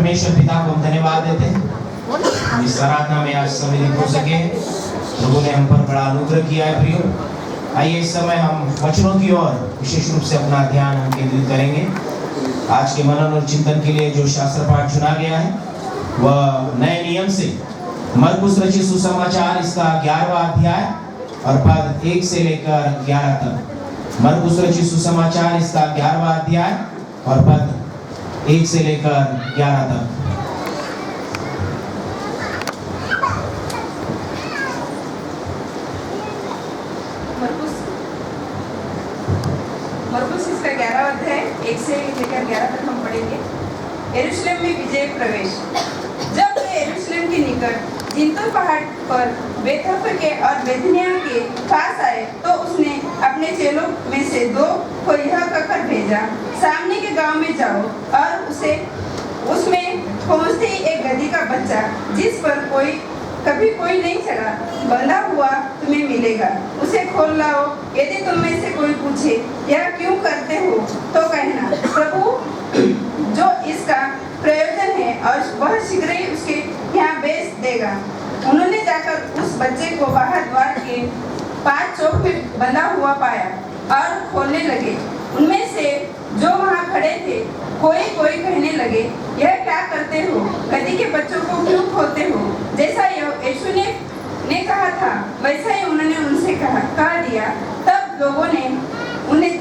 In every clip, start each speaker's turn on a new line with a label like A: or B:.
A: परमेश्वर पिता को हम धन्यवाद देते हैं इस आराधना में आज सम्मिलित हो सके। प्रभु ने हम पर बड़ा अनुग्रह किया है प्रियो। आइए इस समय हम वचनों की ओर विशेष रूप से अपना ध्यान हम केंद्रित करेंगे। आज के मनन और चिंतन के लिए जो शास्त्र पाठ चुना गया है वह नए नियम से मरकुस रचित सुसमाचार इसका 11वां अध्याय और पद 1 से लेकर 11 तक। मरकुस रचित सुसमाचार इसका 11वां अध्याय और पद 1 से लेकर 11 तक।
B: मरकुस इसका 11वां अध्याय 1 से लेकर 11 तक हम पढ़ेंगे। यरूशलेम में विजय प्रवेश। जब वे यरूशलेम के निकट जिनतुर पहाड़ पर बेथफके और बेथनिया के पास आए तो उसने अपने चेलों में से 2 को यह कहकर भेजा, सामने के गांव में जाओ और उसमें पहुंचते ही एक गधी का बच्चा जिस पर कभी कोई नहीं चढ़ा बंधा हुआ तुम्हें मिलेगा, उसे खोल लाओ। यदि तुम में से कोई पूछे यह क्यों करते हो तो कहना, प्रभु जो इसका प्रयोजन है और वह शीघ्र ही उसके यहाँ बेच देगा। उन्होंने जाकर उस बच्चे को बाहर द्वार के 5 चौक में बंधा हुआ पाया और खोलने लगे। उनमें से जो वहाँ खड़े थे कोई कहने लगे, यह क्या करते हो? गधी के बच्चों को क्यों खोलते हो? जैसा यीशु ने कहा था वैसा ही उन्होंने उनसे कह दिया। तब लोगों ने उन्हें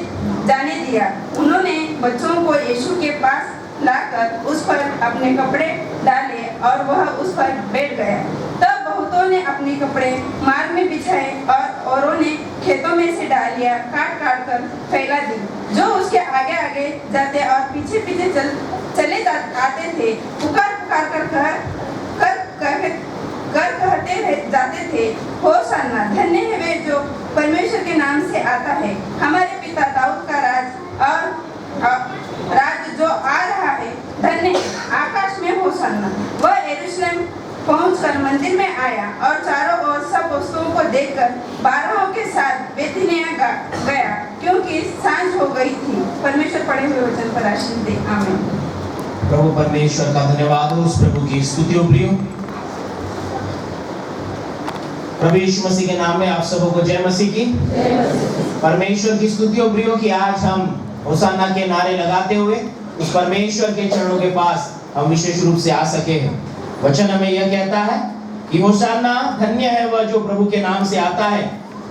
B: जाने दिया। उन्होंने बच्चों को यीशु के पास लाकर उस पर अपने कपड़े डाले और वह उस पर बैठ गया। तब बहुतों ने अपने कपड़े मार्ग में बिछाए और औरों ने खेतों में से डालियां काट कर फैला दी। जो उसके आगे आगे जाते और पीछे पीछे चले आते थे, पुकार कर कहते जाते थे, होशाना, धन्य है वे जो परमेश्वर के नाम से आता है। हमारे पिता दाऊद का राज जो आ रहा है, धन्य है। आकाश में होशाना। वह यरूशलेम पहुंचकर मंदिर में आया और चारों ओर सब वस्तुओं को देखकर 12 के साथ बेथनिया गया, क्योंकि सांझ हो गई थी। परमेश्वर पढ़े हुए वचन पर आशीष दे, आमीन।
A: प्रभु परमेश्वर का धन्यवाद हो, उस प्रभु की स्तुति हो प्रियो। प्रभु यीशु मसीह के नाम में आप सबों को जय मसीह की। परमेश्वर की स्तुति हो प्रियो कि आज हम होशाना के नारे लगाते हुए उस परमेश्वर के चरणों के पास हम विशेष रूप से आ सके हैं। वचन हमें यह कहता है कि होशाना, धन्य है वह जो प्रभु के नाम से आता है।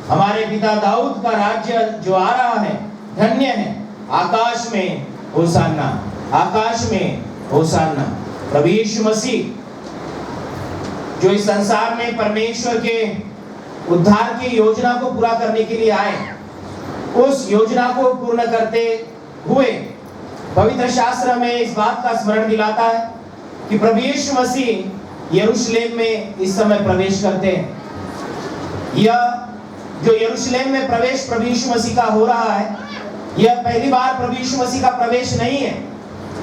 A: हमारे पिता दाऊद का राज्य जो आ रहा है, धन्य है। आकाश में होशाना, आकाश में होशाना। प्रभु यीशु मसीह जो इस संसार में परमेश्वर के उद्धार की योजना को पूरा करने के लिए आए, उस योजना को पूर्ण करते हुए पवित्र शास्त्र में इस बात का स्मरण दिलाता है कि प्रभु यीशु मसीह यरूशलेम में इस समय प्रवेश करते हैं। यह जो यरूशलेम में प्रवेश प्रभु यीशु मसीह का हो रहा है, यह पहली बार प्रभु यीशु मसीह का प्रवेश नहीं है।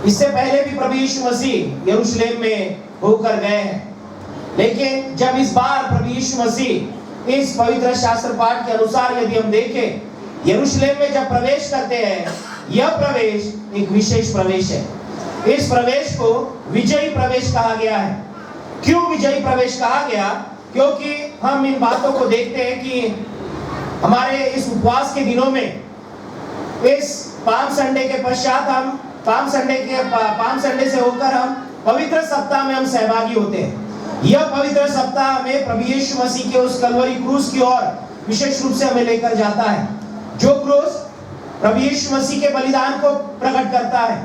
A: इससे पहले भी प्रभु यीशु मसीह यरूशलेम में होकर गए हैं, लेकिन जब इस बार प्रभु यीशु मसीह इस पवित्र शास्त्र पाठ के अनुसार यदि हम देखें, यरूशलेम में जब प्रवेश करते हैं, यह प्रवेश एक विशेष प्रवेश है। इस प्रवेश को विजयी प्रवेश कहा गया है। क्यों विजयी प्रवेश कहा गया? क्योंकि हम इन बातों को देखते हैं कि हमारे इस उपवास के दिनों में, इस पाम संडे के पश्चात हम पाम संडे से होकर हम पवित्र सप्ताह में हम सहभागी होते हैं। यह पवित्र सप्ताह हमें प्रभु यीशु मसीह के उस कलवरी क्रूस की ओर विशेष रूप से हमें लेकर जाता है, जो क्रूस प्रभु यीशु मसीह के बलिदान को प्रकट करता है।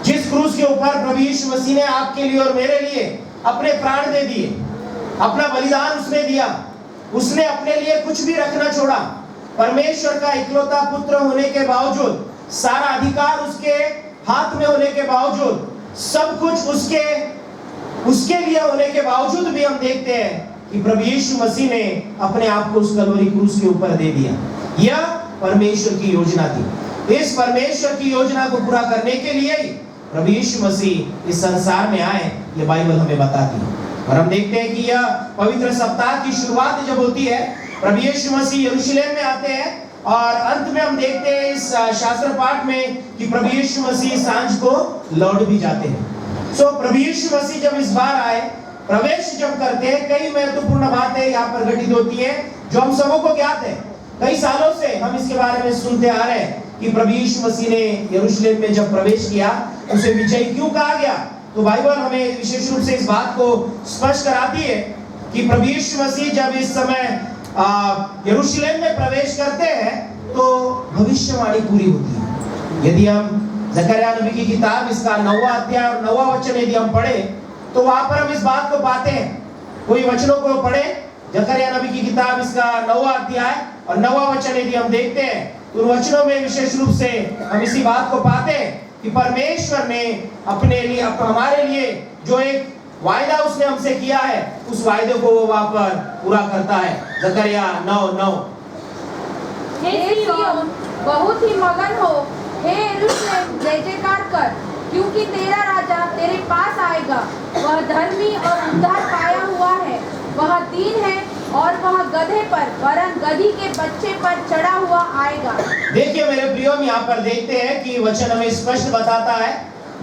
A: जिस क्रूस के ऊपर प्रभु यीशु मसीह ने आपके लिए और मेरे लिए अपने प्राण दे दिए, अपना बलिदान उसने दिया। उसने अपने लिए कुछ भी रखना छोड़ा। परमेश्वर का इकलौता पुत्र होने के बावजूद, सारा अधिकार उसके हाथ में होने के बावजूद, सब कुछ उसके लिए होने के बावजूद भी हम देखते हैं कि प्रभु यीशु मसीह ने अपने आप को उस कलवरी क्रूस के ऊपर दे दिया। यह परमेश्वर की योजना थी। इस परमेश्वर की योजना को पूरा करने के लिए ही प्रभु यीशु मसीह इस संसार में आए, ये बाइबल हमें बताती है। और हम देखते हैं कि यह पवित्र सप्ताह की शुरुआत जब होती है, प्रभु यीशु मसीह यरूशलेम में आते हैं और अंत में हम देखते हैं इस शास्त्र पाठ में कि प्रभु यीशु मसीह सांझ को लौट भी जाते हैं। सो प्रभु यीशु मसीह जब इस बार आए, प्रवेश जब करते हैं, कई महत्वपूर्ण बातें यहाँ पर घटित होती है जो हम सबों को ज्ञात है। कई सालों से हम इसके बारे में सुनते आ रहे हैं कि प्रभु यीशु मसीह ने यरूशलेम में जब प्रवेश किया उसे विजय क्यों कहा गया। तो बाइबल हमें विशेष रूप से इस बात को स्पष्ट कराती है कि प्रभु यीशु मसीह जब इस समय यरूशलेम में प्रवेश करते हैं तो भविष्यवाणी पूरी होती है। यदि हम जकरिया नबी की किताब इसका 9वां अध्याय और 9वां वचन यदि हम पढ़े तो वहां पर हम इस बात को पाते हैं। कोई वचनों को पढ़े, जकरिया नबी की किताब इसका 9वां अध्याय और 9वां वचन यदि हम देखते हैं तो उन वचनों में विशेष रूप से हम इसी बात को पाते हैं कि परमेश्वर ने अपने लिए, हमारे लिए जो एक वायदा उसने हमसे किया है, उस वायदे को वो वहां पर पूरा करता है। जकरिया 9:9।
C: हे सिय्योन, बहुत ही मगन हो, हे यरूशलेम जय जयकार कर, क्योंकि तेरा राजा तेरे पास आएगा। वह धर्मी और उद्धार पाया हुआ है, वह दीन है और वह गधे पर वरन गधी के बच्चे पर चढ़ा हुआ आएगा।
A: देखिए मेरे प्रियो, हम यहाँ पर देखते हैं कि वचन हमें स्पष्ट बताता है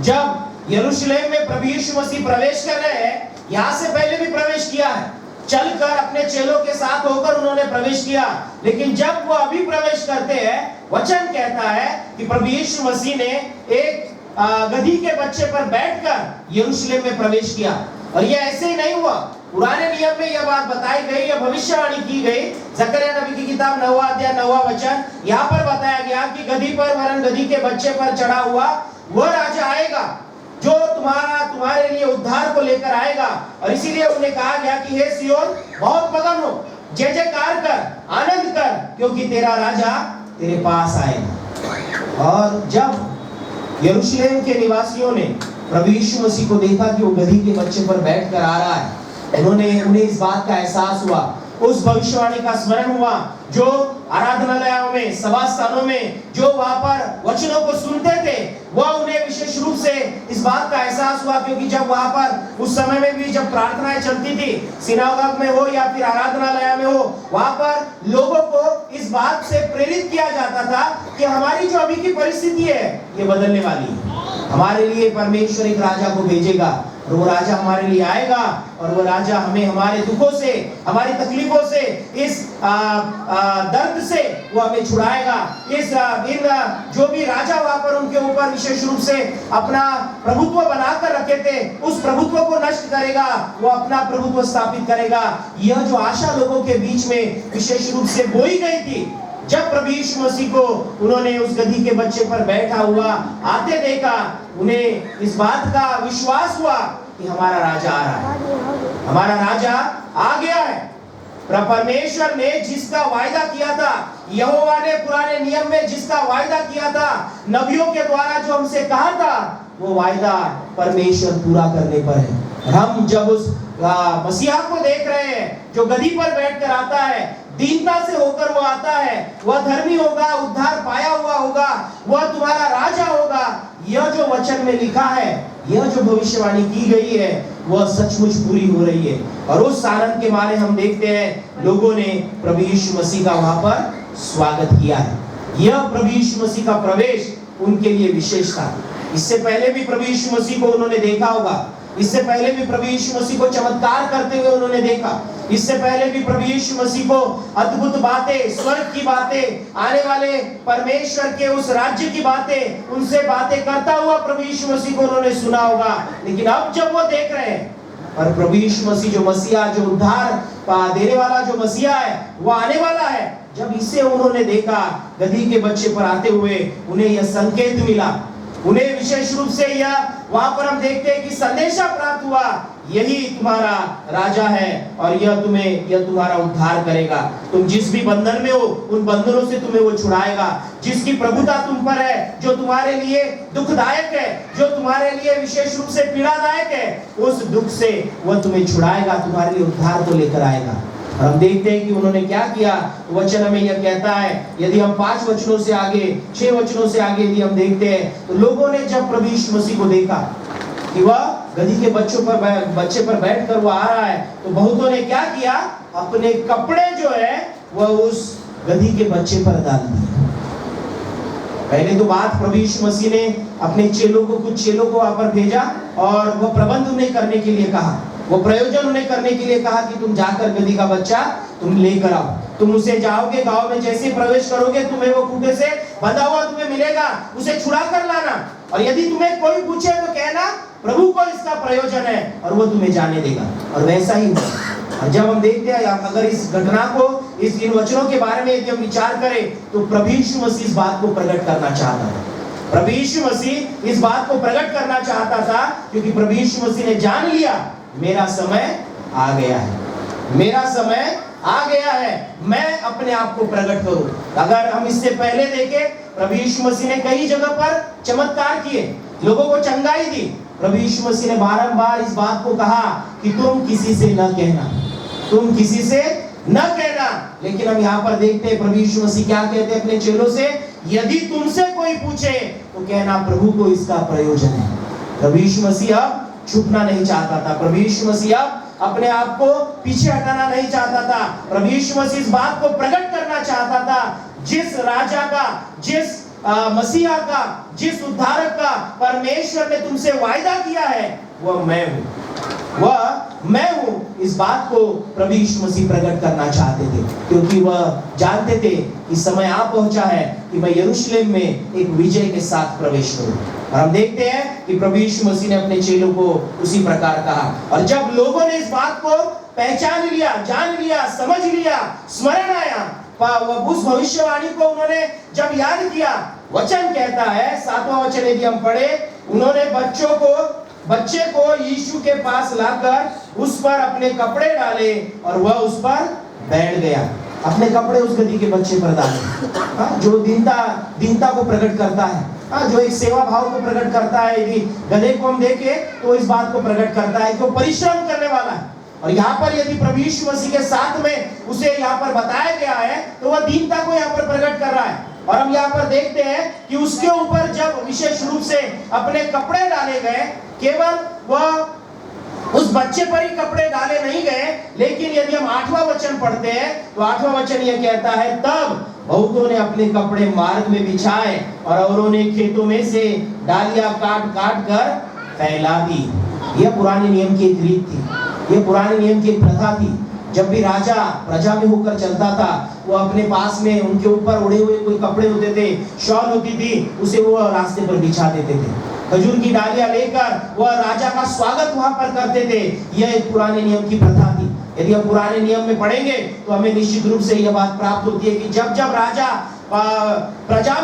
A: जब यरूशलेम में प्रभु यीशु मसीह प्रवेश कर रहे हैं, यहाँ से पहले भी प्रवेश किया है, चलकर अपने चेलों के साथ होकर उन्होंने प्रवेश किया। लेकिन जब वो अभी प्रवेश करते हैं, वचन कहता है कि प्रभु यीशु मसीह ने एक गधी के बच्चे पर बैठकर यरूशलेम में प्रवेश किया। और ये ऐसे ही नहीं हुआ, पुराने नियम में यह बात बताई गई, यह भविष्यवाणी की गई। जकरिया नबी की किताब 9वां अध्याय 9वां वचन, यहाँ पर बताया गया कि गधी पर वरन गधी के बच्चे पर चढ़ा हुआ वह राजा आएगा जो तुम्हारे लिए उद्धार को लेकर आएगा। और इसीलिए उन्हें कहा गया कि हे सिय्योन, बहुत मगन हो, जय जयकार कर, आनंद कर, क्योंकि तेरा राजा तेरे पास आएगा। और जब यरूशलेम के निवासियों ने प्रभु यीशु मसीह को देखा कि वो गधी के बच्चे पर बैठकर आ रहा है, उन्हें इस बात का एहसास हुआ, उस भविष्यवाणी का स्मरण हुआ जो आराधनालयों में, सभा स्थानों में जो वहां पर वचनों को सुनते थे, वह उन्हें विशेष रूप से इस बात का एहसास हुआ। क्योंकि जब वहां पर उस समय में भी जब प्रार्थनाएं चलती थी, सिनागोग में हो या फिर आराधनालय में हो, वहां पर लोगों को इस बात से प्रेरित किया जाता था कि हमारी जो अभी की परिस्थिति है ये बदलने वाली है। हमारे लिए परमेश्वर एक राजा को भेजेगा और वो राजा हमारे लिए आएगा और वो राजा हमें हमारे दुखों से, हमारी तकलीफों से, इस दर्द से वो हमें छुड़ाएगा। इन जो भी राजा वहां पर उनके ऊपर विशेष रूप से अपना प्रभुत्व बनाकर रखे थे, उस प्रभुत्व को नष्ट करेगा, वो अपना प्रभुत्व स्थापित करेगा। यह जो आशा लोगों के बीच में विशेष रूप से बोई गई थी, जब प्रभु यीशु मसीह को उन्होंने उस गधी के बच्चे पर बैठा हुआ आते देखा, उन्हें इस बात का विश्वास हुआ कि हमारा राजा आ रहा है, हमारा राजा आ गया है। परमेश्वर ने जिसका वायदा किया था, यहोवा ने पुराने नियम में जिसका वायदा किया था, नबियों के द्वारा जो हमसे कहा था, वो वायदा परमेश्वर पूरा करने पर है। हम जब उस मसीहा को देख रहे हैं जो गधी पर बैठकर आता है, दीनता से होकर वो आता है, वह धर्मी होगा, उद्धार पाया हुआ होगा, वह तुम्हारा राजा होगा। यह जो वचन में लिखा है, यह जो भविष्यवाणी की गई है, वह सचमुच पूरी हो रही है। और उस आनंद के मारे हम देखते हैं लोगों ने प्रभु यीशु मसीह का वहां पर स्वागत किया है। यह प्रभु यीशु मसीह का प्रवेश उनके लिए विशेष था। इससे पहले भी प्रभु यीशु मसीह को उन्होंने देखा होगा, इससे पहले भी प्रभु यीशु मसीह को चमत्कार करते हुए उन्होंने देखा, इससे पहले भी प्रभु यीशु मसीह को अद्भुत बातें, स्वर्ग की बातें, आने वाले परमेश्वर के उस राज्य की बातें, उनसे बातें करता हुआ प्रभु यीशु मसीह को उन्होंने सुना होगा। लेकिन अब जब वो देख रहे हैं, और प्रभु यीशु मसीह जो मसीहा, जो उद्धार देने वाला जो मसीहा है, वो आने वाला है, जब इसे उन्होंने देखा गधी के बच्चे पर आते हुए, उन्हें यह संकेत मिला, उन्हें विशेष रूप से यह वहां पर हम देखते हैं कि संदेशा प्राप्त हुआ, यही तुम्हारा राजा है और यह तुम्हारा उद्धार करेगा। तुम जिस भी बंधन में हो, उन बंधनों से तुम्हें वो छुड़ाएगा। जिसकी प्रभुता तुम पर है, जो तुम्हारे लिए दुखदायक है, जो तुम्हारे लिए विशेष रूप से पीड़ादायक है, उस दुख से वह तुम्हें छुड़ाएगा, तुम्हारे लिए उद्धार को लेकर आएगा। और हम देखते हैं कि उन्होंने क्या किया। वचन हमें यह कहता है, यदि हम 5 वचनों से आगे, 6 वचनों से आगे यदि हम देखते हैं, तो लोगों ने जब प्रभु यीशु मसीह को देखा कि वह गधी के बच्चे पर बैठकर वो आ रहा है, तो बहुतों ने क्या किया, अपने कपड़े जो है वह उस गधी के बच्चे पर डाल दिए। पहले तो बात प्रभु यीशु मसीह ने अपने चेलों को, कुछ चेलों को वहां पर भेजा और वो प्रबंध उन्हें करने के लिए कहा, वो प्रयोजन उन्हें करने के लिए कहा कि तुम जाकर गदही का बच्चा तुम लेकर आओ, तुम उसे जाओगे, गांव में जैसे ही प्रवेश करोगे तुम्हें वो खूंटे से बंधा हुआ तुम्हें मिलेगा, उसे छुड़ा कर लाना, और यदि तुम्हें कोई पूछे तो कहना प्रभु को इसका प्रयोजन है, और वो तुम्हें जाने देगा। और वैसा ही हुआ। और जब हम देखते हैं, अगर इस घटना को, इन वचनों के बारे में यदि हम विचार करें, तो प्रभु यीशु मसीह इस बात को प्रकट करना चाहता था। प्रभु यीशु मसीह इस बात को प्रकट करना चाहता था, क्योंकि प्रभु यीशु मसीह ने जान लिया मेरा समय आ गया है, मेरा समय आ गया है, मैं अपने आप को प्रकट करूं। अगर हम इससे पहले देखें, प्रभु यीशु मसीह ने कई जगह पर चमत्कार किए, लोगों को चंगाई दी। प्रभु यीशु मसीह ने बारंबार इस बात को कहा कि तुम किसी से न कहना, तुम किसी से न कहना। लेकिन हम यहाँ पर देखते हैं प्रभु यीशु मसीह क्या कहते हैं अपने चेलों से, यदि तुमसे कोई पूछे तो कहना प्रभु को इसका प्रयोजन है। प्रभु यीशु मसीह अब छुपना नहीं चाहता था, प्रभु यीशु मसीह अब अपने आप को पीछे हटाना नहीं चाहता था। प्रभु यीशु मसीह इस बात को प्रकट करना चाहता था, जिस राजा का, जिस मसीहा का, जिस उद्धारक का परमेश्वर ने तुमसे वायदा किया है, वह मैं हूं, वह मैं हूं। इस बात को प्रभु यीशु मसीह प्रकट करना चाहते थे, क्योंकि वह जानते थे कि समय आ पहुंचा है कि मैं यरूशलेम में एक विजय के साथ प्रवेश करूं। और हम देखते हैं कि प्रभु यीशु मसीह ने अपने चेलों को उसी प्रकार कहा। और जब लोगों ने इस बात को पहचान लिया, जान लिया, समझ लिया, स्मरण आया, उस भविष्यवाणी को उन्होंने जब याद किया, वचन कहता है, 7वां वचन यदि हम पढ़े, उन्होंने बच्चे को यीशु के पास लाकर उस पर अपने कपड़े डाले और वह उस पर बैठ गया। अपने कपड़े उस गदही के बच्चे पर डाले, जो दीनता को प्रकट करता है, जो एक सेवा भाव को प्रकट करता है। यदि गधे को हम देखें तो इस बात को प्रकट करता है कि वो परिश्रम करने वाला है। और यहाँ पर यदि प्रभु यीशु मसीह के साथ में उसे यहाँ पर बताया गया है, तो वह दीनता को यहाँ पर प्रकट कर रहा है। और हम यहाँ पर देखते हैं कि उसके ऊपर जब विशेष रूप से अपने कपड़े डाले गए, केवल वह उस बच्चे पर ही कपड़े डाले नहीं गए, लेकिन यदि हम 8वां वचन पढ़ते हैं तो 8वां वचन यह कहता है, तब बहुतों ने अपने कपड़े मार्ग में बिछाए और औरों ने खेतों में से डालियां काट काट कर फैला दी। यह पुराने नियम की एक रीत थी, यह पुराने नियम की एक प्रथा थी। जब भी राजा प्रजा में होकर चलता था, वो अपने पास में उनके ऊपर उड़े हुए कोई कपड़े होते थे, शॉल होती थी, उसे वो रास्ते पर बिछा देते थे। खजूर की डालियां लेकर वह राजा का स्वागत वहां पर करते थे। यह एक पुराने नियम की प्रथा थी। यदि हम पुराने नियम में पढ़ेंगे तो हमें निश्चित रूप से यह बात प्राप्त होती है कि जब जब राजा प्रजा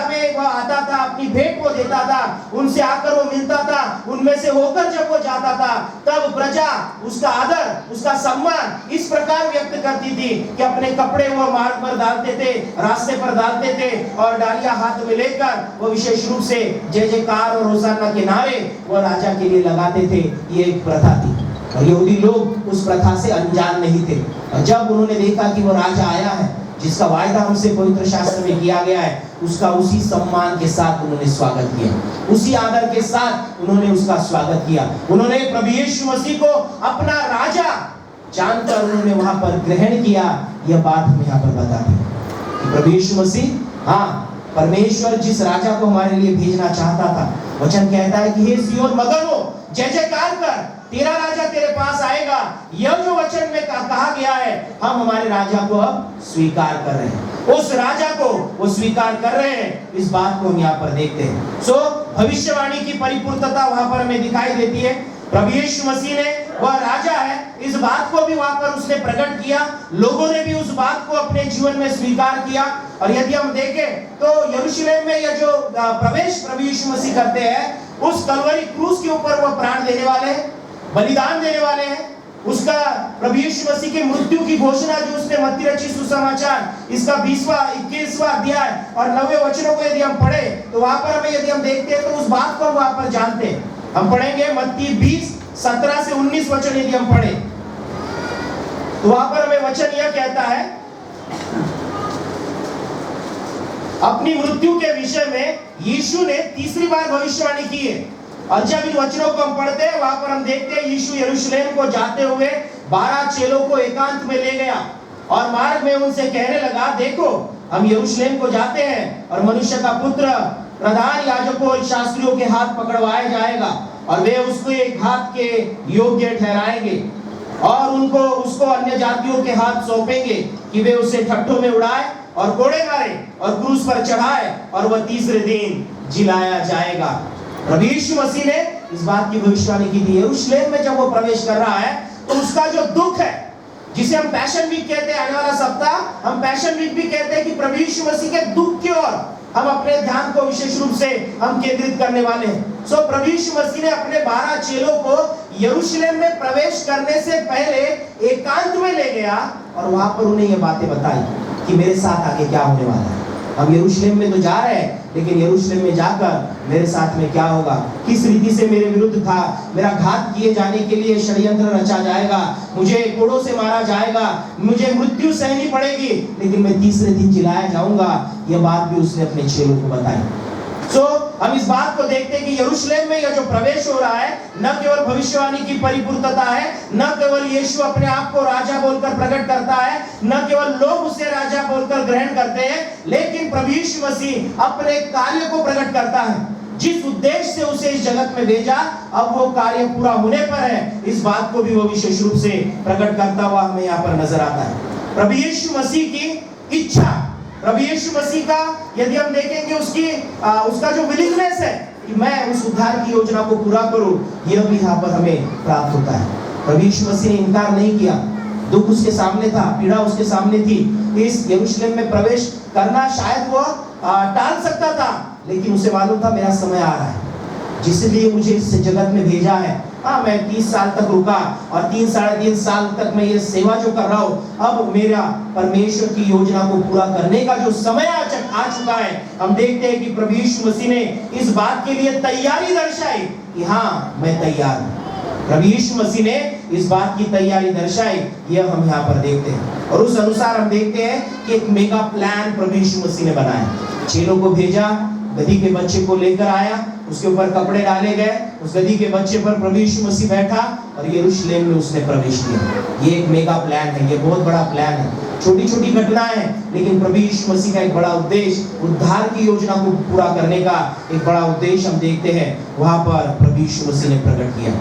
A: में वह आता था, अपनी भेंट वो देता था, उनसे आकर वो मिलता था, उनमें से होकर जब वो जाता था, तब प्रजा उसका आदर, उसका सम्मान इस प्रकार व्यक्त करती थी कि अपने कपड़े वो मार्ग पर डालते थे, रास्ते पर डालते थे और डालियां हाथ में लेकर वो विशेष रूप से जय जयकार और होशाना के नारे वो राजा के लिए लगाते थे। ये एक प्रथा थी और यहूदी लोग उस प्रथा से अनजान नहीं थे। और जब उन्होंने देखा कि वो राजा आया है जिसका वायदा उनसे पवित्र शास्त्र में किया गया है, उसका उसी सम्मान के साथ उन्होंने स्वागत किया, उसी आदर के साथ उन्होंने उसका स्वागत किया। उन्होंने प्रभु यीशु मसीह को अपना राजा जानकर उन्होंने वहां पर ग्रहण किया। यह बात हम यहाँ पर बताते हैं कि प्रभु यीशु मसीह, हाँ, परमेश्वर जिस राजा को हमारे लिए भेजना चाहता था, वचन कहता है कि हे सिय्योन मगन हो, जय जयकार कर, तेरा राजा तेरे पास आएगा। यह जो वचन में कहा गया है, हम हमारे राजा को अब स्वीकार कर रहे हैं, उस राजा को वो स्वीकार कर रहे हैं। इस बात को हम यहाँ पर देखते हैं। सो भविष्यवाणी की परिपूर्णता वहां पर हमें दिखाई देती है। प्रभु यीशु मसीह ने, वह राजा है, इस बात को भी वहां पर उसने प्रकट किया, लोगों ने भी उस बात को अपने जीवन में स्वीकार किया। और यदि हम देखें तो यरूशलेम में यह जो प्रवेश प्रभु यीशु मसीह करते हैं, उस कलवरी क्रूस के ऊपर वह प्राण देने वाले हैं, बलिदान देने वाले हैं। उसका प्रभु यीशु मसीह की मृत्यु की घोषणा जो उसने मत्ती रचित सुसमाचार इसका 20वां 21वां अध्याय और 9वें वचनों को यदि हम पढ़े तो वहां पर हमें, यदि हम देखते हैं तो उस बात को हम वहां पर जानते हैं। हम पढ़ेंगे मत्ती 20 17 से 19 वचन यदि हम पढ़े तो वहां पर हमें वचन यह कहता है, अपनी मृत्यु के विषय में यीशु ने तीसरी बार भविष्यवाणी की है। और जब इन वचनों को हम पढ़ते हैं, वहां पर हम देखते हैं यीशु यरूशलेम को जाते हुए 12 चेलों को एकांत में ले गया और मार्ग में उनसे कहने लगा, देखो हम यरूशलेम को जाते हैं और मनुष्य का पुत्र प्रधान याजकों और शास्त्रियों के हाथ पकड़वाया जाएगा और वे उसको एक हाथ के योग्य ठहराएंगे और उसको अन्य जातियों के हाथ सौंपेंगे कि वे उसे ठट्ठों में उड़ाए और कोड़े मारे और क्रूस पर चढ़ाए और वह तीसरे दिन जिलाया जाएगा। प्रभु यीशु मसीह ने इस बात की भविष्यवाणी की थी। यरूशलेम में जब वो प्रवेश कर रहा है तो उसका जो दुख है, जिसे हम पैशन वीक कहते हैं, आने वाला सप्ताह हम पैशन वीक भी कहते हैं कि प्रभु यीशु मसीह के दुख की ओर हम अपने ध्यान को विशेष रूप से हम केंद्रित करने वाले हैं। सो प्रभु यीशु मसीह ने अपने 12 चेलों को यरूशलेम में प्रवेश करने से पहले एकांत में ले गया और वहां पर उन्हें ये बातें बताई कि मेरे साथ आगे क्या होने वाला है। हम यरूशलेम में तो जा रहे हैं, लेकिन यरूशलेम में जाकर मेरे साथ में क्या होगा, किस रीति से मेरे विरुद्ध था मेरा घात किए जाने के लिए षड्यंत्र रचा जाएगा, मुझे कोड़ों से मारा जाएगा, मुझे मृत्यु सहनी पड़ेगी, लेकिन मैं तीसरे दिन जिलाया जाऊंगा। यह बात भी उसने अपने चेलों को बताई। हम इस बात को देखते हैं कि यरूशलेम में यह जो प्रवेश हो रहा है न केवल भविष्यवाणी की परिपूर्णता है, न केवल यीशु अपने आप को राजा बोलकर प्रकट करता है, न केवल लोग उसे राजा बोलकर ग्रहण करते हैं, लेकिन प्रभु यीशु मसीह अपने कार्य को प्रकट करता है। जिस उद्देश्य से उसे इस जगत में भेजा, अब वो कार्य पूरा होने पर है, इस बात को भी वो विशेष रूप से प्रकट करता हुआ हमें यहाँ पर नजर आता है। प्रभु यीशु मसीह की इच्छा, प्रभु यीशु मसीह का यदि हम देखेंगे उसका जो विलिंगनेस है कि मैं उस उद्धार की योजना को पूरा करूं, यह भी यहाँ पर हमें प्राप्त होता है। प्रभु यीशु मसीह ने इनकार नहीं किया, दुख उसके सामने था, पीड़ा उसके सामने थी। इस यरूशलेम में प्रवेश करना शायद वो टाल सकता था, लेकिन उसे मालूम था मेरा समय आ रहा है, जिसलिए मुझे इस जगत में भेजा है। हाँ, मैं 30 साल तक रुका और 3-3.5 साल तक मैं ये सेवा जो कर रहा हूँ, अब मेरा परमेश्वर की योजना को पूरा करने का जो समय आ चुका है। हम देखते हैं कि प्रभु यीशु मसीह ने इस बात के लिए तैयारी दर्शाई कि हाँ, मैं तैयार हूँ। प्रभु यीशु मसीह ने इस बात की तैयारी दर्शाई, यह हम यहाँ पर देखते हैं। और उस अनुसार हम देखते हैं कि एक मेगा प्लान प्रभु यीशु मसीह ने बनाया। चेलों को भेजा, गधी के बच्चे को लेकर आया, उसके ऊपर कपड़े डाले गए, उस गधी के बच्चे पर प्रभु यीशु मसीह बैठा और यरूशलेम में उसने प्रवेश किया। ये एक मेगा प्लान है, ये बहुत बड़ा प्लान है। छोटी छोटी घटनाएं हैं, लेकिन प्रभु यीशु मसीह का एक बड़ा उद्देश्य, उद्धार की योजना को पूरा करने का एक बड़ा उद्देश्य हम देखते हैं वहां पर प्रभु यीशु मसीह ने प्रकट किया।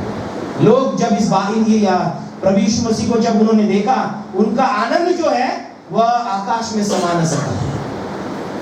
A: लोग जब इस बाहिर या प्रभु यीशु मसीह को जब उन्होंने देखा, उनका आनंद जो है वह आकाश में समा न सका।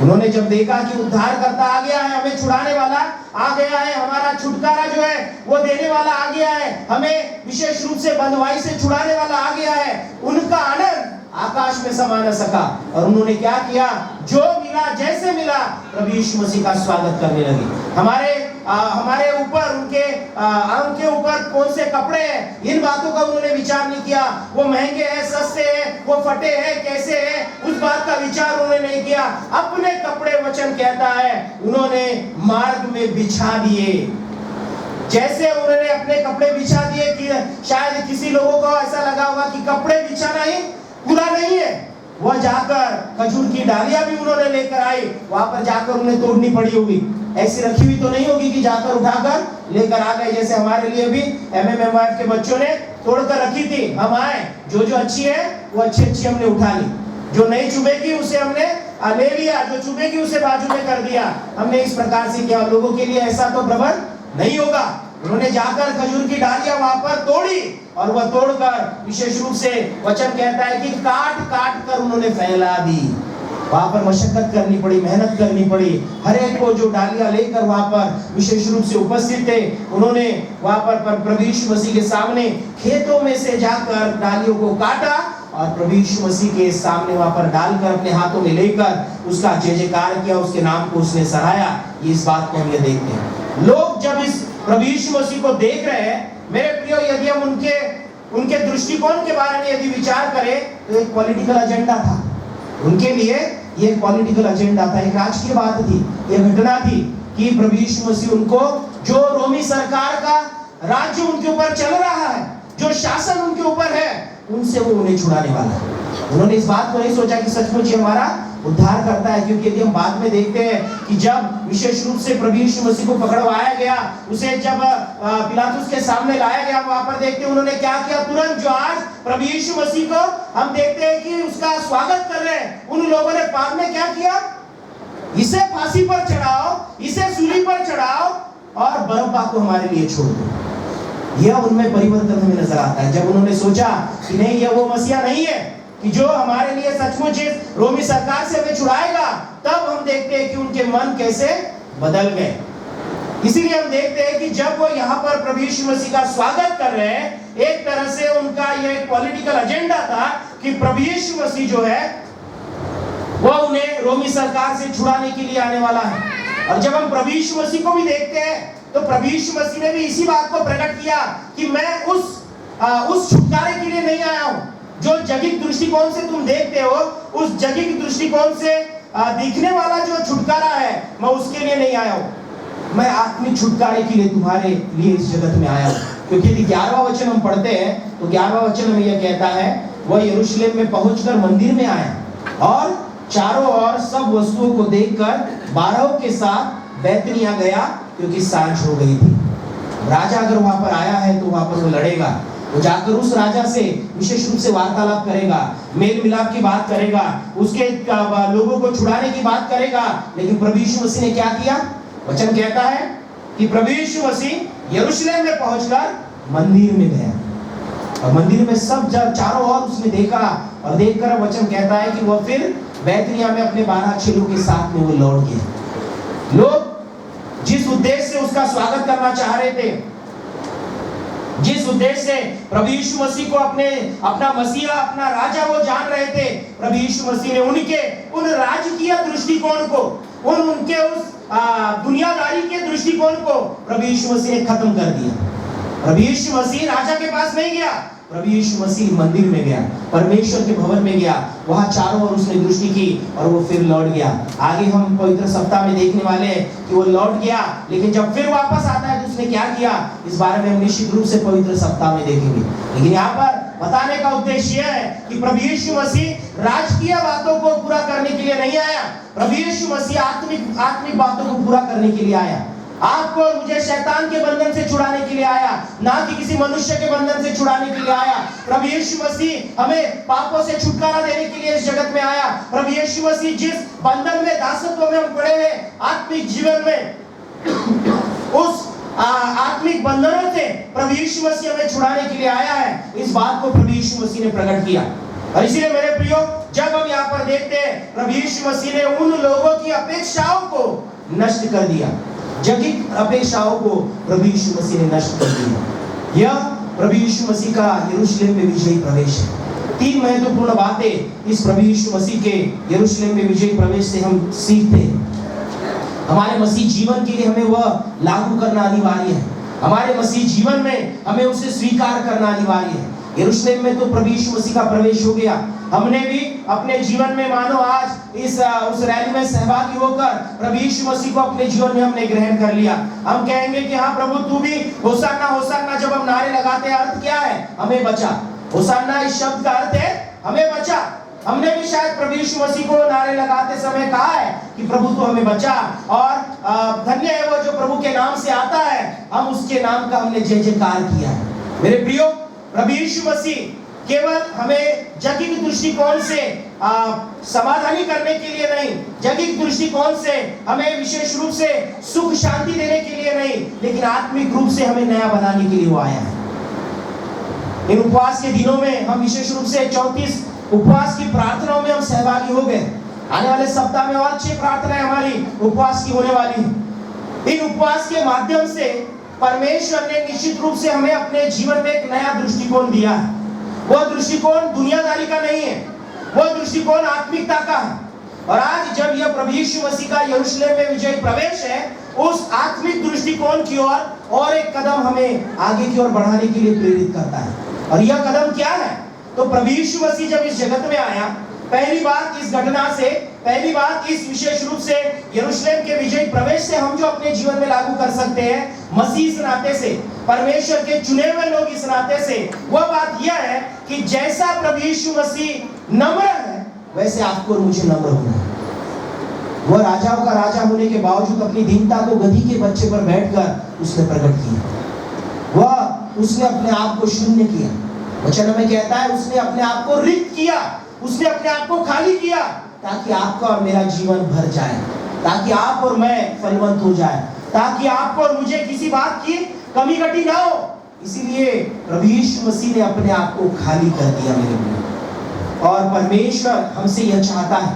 A: उन्होंने जब देखा कि उद्धार करता आ गया है, हमें छुड़ाने वाला आ गया है, हमारा छुटकारा जो है वो देने वाला आ गया है, हमें विशेष रूप से बंधुआई से छुड़ाने वाला आ गया है, उनका आनंद आकाश में समा न सका। और उन्होंने क्या किया, जो मिला जैसे मिला प्रभु यीशु मसीह का स्वागत करने लगे। हमारे ऊपर उनके अंग के ऊपर कौन से कपड़े हैं, इन बातों का उन्होंने विचार नहीं किया। वो महंगे हैं, सस्ते हैं, वो फटे हैं, कैसे हैं, उस बात का विचार उन्होंने नहीं किया। अपने कपड़े, वचन कहता है, उन्होंने मार्ग में बिछा दिए। जैसे उन्होंने अपने कपड़े बिछा दिए कि शायद किसी लोगों को ऐसा लगा होगा कि कपड़े बिछाना ही पूरा नहीं है, वह जाकर खजूर की डालियां भी उन्होंने लेकर आई, वहां पर जाकर उन्हें तोड़नी पड़ी होगी। ऐसी रखी हुई तो नहीं होगी कि जाकर उठाकर लेकर आ गए, जैसे हमारे लिए भी MMMF के बच्चों ने तोड़कर रखी थी। हम आए, जो अच्छी है वो अच्छी हमने उठा ली, जो नहीं चुभेगी उसे हमने ले लिया, जो चुभेगी उसे बाजू में कर दिया। हमने इस प्रकार से किया। लोगों के लिए ऐसा तो प्रबंध नहीं होगा। उन्होंने जाकर खजूर की डालियां वहां पर तोड़ी और वह तोड़कर विशेष रूप से वचन कहता है कि काट काट कर उन्होंने फैला दी। वहां पर मशक्कत करनी पड़ी, मेहनत करनी पड़ी। हर एक को जो डालियां लेकर वहां पर विशेष रूप से उपस्थित थे, उन्होंने वहां पर प्रभु यीशु मसीह के सामने खेतों में से जाकर डालियों को काटा और प्रभु यीशु मसीह के सामने वहां पर डालकर अपने हाथों में लेकर उसका जय जयकार किया, उसके नाम को उसने सराहा। इस बात को हम ये देखते हैं। लोग जब इस प्रभु यीशु मसीह को देख रहे हैं, मेरे प्रियो, यदि हम उनके दृष्टिकोण के बारे में यदि विचार करें तो एक पॉलिटिकल एजेंडा था उनके लिए। ये पॉलिटिकल एजेंडा था, एक राजकीय बात थी, ये घटना थी कि प्रभु यीशु मसीह उनको, जो रोमी सरकार का राज्य उनके ऊपर चल रहा है, जो शासन उनके ऊपर है, उनसे वो उन्हें छुड़ाने वाला है। उन्होंने इस बात को नहीं सोचा कि सचमुच हमारा उद्धार करता है। क्योंकि यदि हम बाद में देखते हैं कि जब विशेष रूप से प्रभु यीशु मसीह को पकड़वाया गया, उसे जब पिलातुस के सामने लाया गया, वहां पर देखते हैं उन्होंने क्या किया। तुरंत जो आज प्रभु यीशु मसीह को हम देखते हैं कि उसका स्वागत कर रहे हैं, उन लोगों ने बाद में क्या किया, इसे फांसी पर चढ़ाओ, इसे सूली पर चढ़ाओ और बरअब्बा को हमारे लिए छोड़ दो। यह उनमें परिवर्तन हमें नजर आता है। जब उन्होंने सोचा कि नहीं, यह वो मसीहा नहीं है कि जो हमारे लिए सचमुच इस रोमी सरकार से हमें छुड़ाएगा, तब हम देखते हैं कि उनके मन कैसे बदल गए। इसीलिए हम देखते हैं कि जब वो यहाँ पर प्रभु यीशु मसीह का स्वागत कर रहे हैं, एक तरह से उनका यह पॉलिटिकल एजेंडा था कि प्रभु यीशु मसीह जो है वो उन्हें रोमी सरकार से छुड़ाने के लिए आने वाला है। और जब हम प्रभु यीशु मसीह को भी देखते हैं तो प्रभु यीशु मसीह ने भी इसी बात को प्रकट किया कि मैं उस छुटकारे के लिए नहीं आया हूं जो जगत दृष्टिकोण से तुम देखते हो, उस जगत दृष्टिकोण से दिखने वाला जो छुटकारा है, मैं उसके लिए नहीं आया हूं। मैं आत्मिक छुटकारे के लिए तुम्हारे लिए इस जगत में आया हूं। क्योंकि यदि 11वां वचन हम पढ़ते हैं तो 11वां वचन में यह कहता है, वह यरूशलेम में पहुंचकर मंदिर में आया और चारों ओर सब वस्तुओं को देखकर 12 के साथ बैतनिया गया, क्योंकि सांझ हो गई थी। राजा अगर वहां पर आया है तो वहां पर वो लड़ेगा, वो जाकर उस राजा से विशेष रूप से वार्तालाप करेगा, मेल मिलाप की बात करेगा, उसके लोगों को छुड़ाने की बात करेगा। लेकिन प्रभु यीशु मसीह ने क्या किया? वचन कहता है कि प्रभु यीशु मसीह यरूशलेम में पहुंचकर मंदिर में गया और मंदिर में सब चारों ओर उसने देखा और देखकर वचन कहता है कि वह फिर बैतनिया में अपने 12 चेलों के साथ में वो लौट गया। लोग जिस उद्देश्य से उसका स्वागत करना चाह रहे थे, जिस उद्देश्य से प्रभु यीशु मसीह को अपना मसीहा, अपना राजा वो जान रहे थे, प्रभु यीशु मसीह ने उनके उन राजकीय दृष्टिकोण को, उनके उस दुनियादारी के दृष्टिकोण को प्रभु यीशु मसीह ने खत्म कर दिया। प्रभु यीशु मसीह राजा के पास नहीं गया, प्रभु यीशु मसीह मंदिर में गया, परमेश्वर के भवन में गया, वहां चारों ओर उसने दृष्टि की और वो फिर लौट गया। आगे हम पवित्र सप्ताह में देखने वाले हैं कि वो लौट गया, लेकिन जब फिर वापस आता है तो उसने क्या किया, इस बारे में हम निश्चित रूप से पवित्र सप्ताह में देखेंगे। लेकिन यहाँ पर बताने का उद्देश्य यह है कि प्रभु यीशु मसीह राजकीय बातों को पूरा करने के लिए नहीं आया, प्रभु यीशु मसीह आत्मिक बातों को पूरा करने के लिए आया। आपको और मुझे शैतान के बंधन से छुड़ाने के लिए आया, ना कि किसी मनुष्य के बंधन से छुड़ाने के लिए आया। प्रभु यीशु मसीह हमें पापों से छुटकारा देने के लिए इस जगत में आया। प्रभु यीशु मसीह जिस बंधन में, दासत्व में हम पड़े हैं आत्मिक जीवन में, उस आत्मिक बंधनों से प्रभु यीशु मसीह हमें छुड़ाने के लिए आया है। इस बात को प्रभु यीशु मसीह ने प्रकट किया। और इसीलिए मेरे प्रियो, जब हम यहाँ पर देखते हैं प्रभु यीशु मसीह ने उन लोगों की अपेक्षाओं को नष्ट कर दिया, जगत अपेक्षाओं को प्रभु यीशु मसीह ने नष्ट कर दिया। यह प्रभु यीशु मसीह का यरूशलेम में विजयी प्रवेश है। 3 महत्वपूर्ण बातें इस प्रभु यीशु मसीह के यरूशलेम में विजयी प्रवेश से हम सीखते हैं। हमारे मसीह जीवन के लिए हमें वह लागू करना अनिवार्य है। हमारे मसीह जीवन में हमें उसे स्वीकार करना अनिवार्य है। यरूशलेम में तो प्रभु यीशु मसीह का प्रवेश हो गया। हमने भी अपने जीवन में मानो आज उस रैली में सहभागी होकर प्रभु यीशु मसीह को अपने जीवन में हमने ग्रहण कर लिया। हम कहेंगे कि हाँ प्रभु, तू भी होशाना होशाना जब हम नारे लगाते हैं, अर्थ क्या है? हमें बचा। होशाना इस शब्द का अर्थ है हमें बचा। हमने भी शायद प्रभु यीशु मसीह को नारे लगाते समय कहा है कि प्रभु तू हमें बचा, और धन्य है वो जो प्रभु के नाम से आता है। हम उसके नाम का हमने जय जयकार किया है। मेरे प्रियो, प्रभु यीशु मसीह केवल हमें जगत दृष्टिकोण से समाधानी करने के लिए नहीं, जगत दृष्टिकोण से हमें विशेष रूप से सुख शांति देने के लिए नहीं, लेकिन आत्मिक रूप से हमें नया बनाने के लिए वो आया है। इन उपवास के दिनों में हम विशेष रूप से 34 उपवास की प्रार्थनाओं में हम सहभागी हो गए। आने वाले सप्ताह में और 6 प्रार्थनाएं हमारी उपवास की होने वाली है। इन उपवास के माध्यम से परमेश्वर ने निश्चित रूप से हमें अपने जीवन में एक नया दृष्टिकोण दिया है। वह दृष्टिकोण दुनियादारी का नहीं है, वह दृष्टिकोण आत्मिकता का है। और आज जब यह प्रभु यीशु मसीह का यरूशलेम में विजय प्रवेश है, उस आत्मिक दृष्टिकोण की ओर और एक कदम हमें आगे की ओर बढ़ाने के लिए प्रेरित करता है। और यह कदम क्या है? तो प्रभु यीशु मसीह जब इस जगत में आया, पहली बात इस घटना से, पहली बात इस विशेष रूप से यरूशलेम के विजय प्रवेश से हम जो अपने जीवन में लागू कर सकते हैं, मसीह इस नाते से, परमेश्वर के चुने हुए लोग इस नाते से, वह बात यह है कि जैसा प्रभु यीशु मसीह नम्र है, वैसे आपको और मुझे नम्र होना है। वह राजाओं का राजा होने के बावजूद अपनी दीनता को गधी के बच्चे पर बैठकर उसने प्रकट किया। उसने अपने आप को शून्य किया। वचन में कहता है उसने अपने आप को रिक्त किया, उसने अपने आप को खाली किया, ताकि आपका और मेरा जीवन भर जाए, ताकि आप और मैं फलवंत हो जाए, ताकि आपको और मुझे किसी बात की कमी घटी ना हो। इसीलिए प्रभु यीशु मसीह ने अपने आप को खाली कर दिया मेरे लिए। और परमेश्वर हमसे यह चाहता है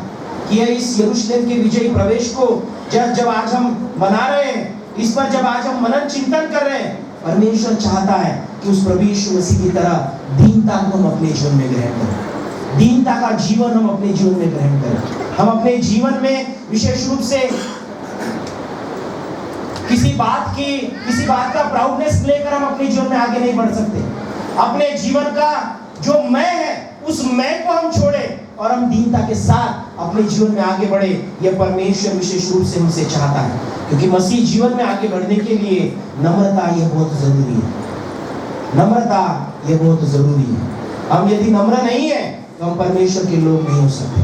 A: कि इस यरूशलेम के विजयी प्रवेश को जब आज हम मना रहे हैं, इस पर जब आज हम मनन चिंतन कर रहे हैं, परमेश्वर चाहता है कि उस प्रभु यीशु मसीह की तरह दीनता को हम अपने जीवन में ग्रहण करें, दीनता का जीवन हम अपने जीवन में ग्रहण करें। हम अपने जीवन में विशेष रूप से किसी बात का प्राउडनेस लेकर हम अपने जीवन में आगे नहीं बढ़ सकते। अपने जीवन का जो मैं है उस मैं को हम छोड़े और हम दीनता के साथ अपने जीवन में आगे बढ़े। यह परमेश्वर विशेष रूप से हमसे चाहता है, क्योंकि मसीह जीवन में आगे बढ़ने के लिए नम्रता यह बहुत जरूरी है। नम्रता यह बहुत जरूरी है। हम यदि नम्र नहीं है तो हम परमेश्वर के लोग नहीं हो सकते।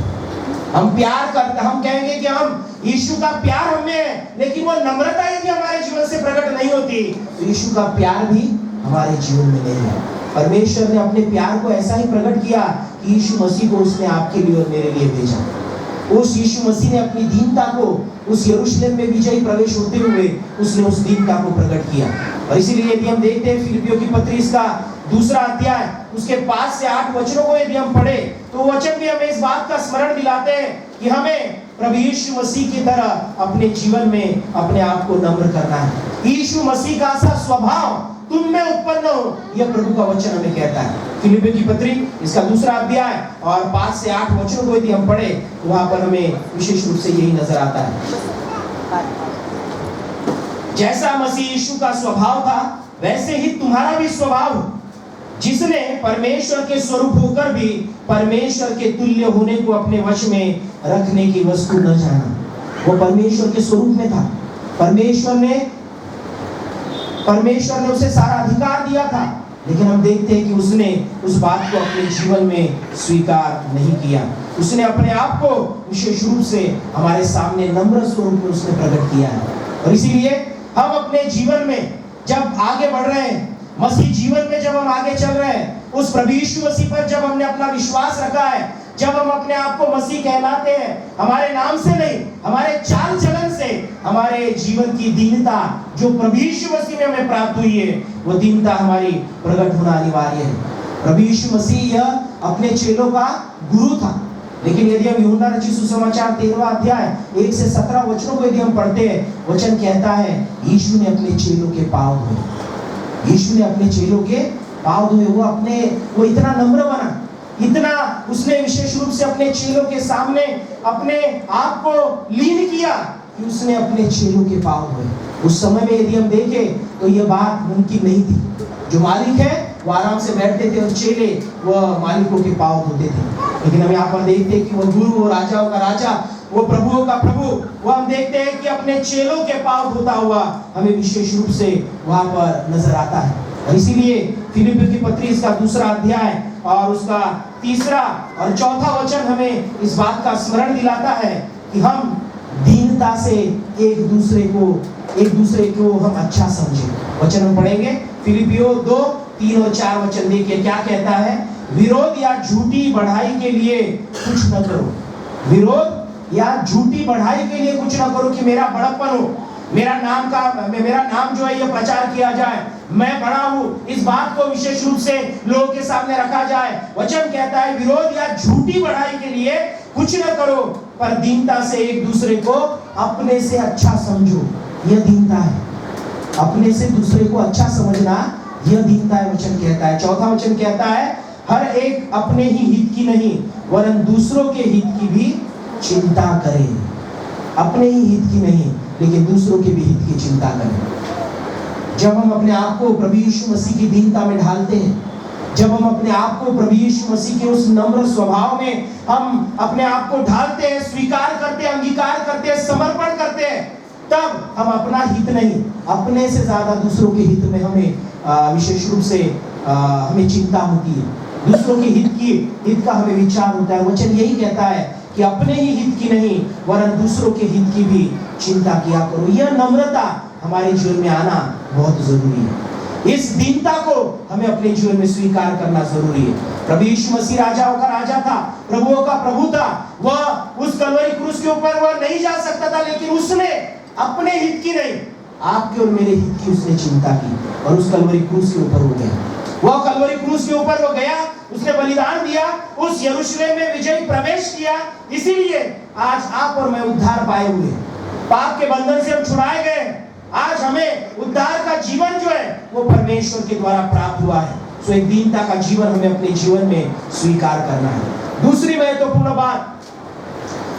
A: हम प्यार करते, हम कहेंगे कि हम यीशु का प्यार हमें है, लेकिन वो नम्रता यदि हमारे जीवन से प्रकट नहीं होती तो यीशु का प्यार भी हमारे जीवन में नहीं है। परमेश्वर ने अपने प्यार को ऐसा ही प्रकट किया कि यीशु मसीह को उसने आपके लिए और मेरे लिए भेजा। उस यीशु मसीह ने अपनी दीनता को उस यरूशलेम में विजयी प्रवेश होते हुए उसने उस दीनता को प्रकट किया। और इसीलिए यदि हम देखते हैं फिलिपियों की पत्री इसका 2 अध्याय उसके 5 से 8 वचनों को यदि हम पढ़े तो वचन भी हमें इस बात का स्मरण दिलाते हैं कि हमें प्रभु यीशु मसीह की तरह अपने जीवन में अपने आप को नम्र करना है। यीशु मसीह का सा स्वभाव तुम में उत्पन्न हो, यह प्रभु का वचन हमें कहता है। फिलिपियों की पत्री इसका 2 अध्याय और 5 से 8 वचनों को यदि हम पढ़े तो वहां पर हमें विशेष रूप से यही नजर आता है। जैसा मसीह यीशु का स्वभाव था वैसे ही तुम्हारा भी स्वभाव, जिसने परमेश्वर के स्वरूप होकर भी परमेश्वर के तुल्य होने को अपने वश में रखने की वस्तु न जाना। वो परमेश्वर के स्वरूप में था, परमेश्वर ने उसे सारा अधिकार दिया था, लेकिन हम देखते हैं कि उसने उस बात को अपने जीवन में स्वीकार नहीं किया। उसने अपने आप को विशेष रूप से हमारे सामने नम्र स्वरूप में उसने प्रकट किया है। और इसीलिए हम अपने जीवन में जब आगे बढ़ रहे हैं, मसीह जीवन में जब हम आगे चल रहे हैं, उस प्रभु यीशु मसीह पर जब हमने अपना विश्वास रखा है, जब हम अपने आप को मसीह कहलाते हैं, हमारे नाम से नहीं हमारे चाल चलन से, हमारे जीवन की दीनता जो प्रभु यीशु मसीह में हमें प्राप्त हुई है, वो दीनता हमारी प्रकट होना अनिवार्य है। प्रभु यीशु मसीह यह अपने चेलों का गुरु था, लेकिन यदि हम यूहन्ना रचित सुसमाचार 13वां अध्याय 1 से 17 वचनों को यदि हम पढ़ते हैं, वचन कहता है यीशु ने अपने चेलों के पांव धोए। यीशु ने अपने चेलों के पांव धोए। वो इतना नम्र बना, इतना उसने विशेष रूप से अपने चेलों के सामने अपने आप को लीन किया कि उसने अपने चेलों के पांव धोए। उस समय में यदि हम देखें तो यह बात मुमकिन नहीं थी। जो मालिक है वो आराम से बैठते थे और चेले वह मालिकों के पांव धोते थे, लेकिन हम यहाँ पर देखते हैं कि वो गुरु, वो राजाओं का राजा, वो प्रभुओं का प्रभु, वो हम देखते हैं कि अपने चेलों के पांव धोता हुआ हमें विशेष रूप से वहां पर नजर आता है। और इसीलिए फिलिपियों की पत्री इसका 2 अध्याय और उसका 3 और 4 वचन हमें इस बात का स्मरण दिलाता है कि हम दीनता से एक दूसरे को हम अच्छा समझें। वचन हम पढ़ेंगे फिलिपियों 2, 3 और 4 वचन। देखिए क्या कहता है। विरोध या झूठी बढ़ाई के लिए कुछ न करो, विरोध या झूठी बढ़ाई के लिए कुछ न करो कि मेरा बड़प्पन हो, मेरा नाम जो है ये प्रचार किया जाए, मैं बड़ा हूं, इस बात को विशेष रूप से लोगों के सामने रखा जाए। वचन कहता है विरोध या झूठी बढ़ाई के लिए कुछ न करो, पर दीनता से एक दूसरे को अपने से अच्छा समझो। यह दीनता है, अपने से दूसरे को अच्छा समझना, यह दीनता है। वचन कहता है। 4 वचन कहता है हर एक अपने ही हित की नहीं वरन दूसरों के हित की भी चिंता करे। अपने ही हित की नहीं लेकिन दूसरों के भी हित की चिंता करें। जब हम अपने आप को प्रभु यीशु मसीह की दीनता में ढालते हैं, जब हम अपने आप को प्रभु यीशु मसीह के उस नम्र स्वभाव में हम अपने आप को ढालते हैं, स्वीकार करते हैं, अंगीकार करते हैं, समर्पण करते हैं, तब हम अपना हित नहीं, अपने से ज्यादा दूसरों के हित में हमें विशेष रूप से हमें चिंता होती है। दूसरों के हित का हमें विचार होता है। वचन यही कहता है कि अपने ही हित की नहीं वरन दूसरों के हित की भी चिंता किया करो। यह नम्रता हमारे जीवन में आना बहुत जरूरी है। इस दीनता को हमें अपने जीवन में स्वीकार करना जरूरी है। प्रभु यीशु मसीह राजाओं का राजा था, प्रभुओं का प्रभु था। वह उस कलवरी क्रूस के ऊपर वह नहीं जा सकता था, लेकिन उसने अपने हित की नहीं, आपके और मेरे हित की उसने चिंता की और उस कलवरी क्रूस के ऊपर हो गया। वह कलवरी क्रूस के ऊपर वो गया, उसने बलिदान दिया, उस यरूशलेम में विजयी प्रवेश किया। इसीलिए आज आप और मैं उद्धार पाए हुए, पाप के बंधन से हम छुड़ाए गए। आज हमें उद्धार का जीवन जो है वो परमेश्वर के द्वारा प्राप्त हुआ है। सो एक दीनता का जीवन हमें अपने जीवन में स्वीकार करना है। दूसरी महत्वपूर्ण बात,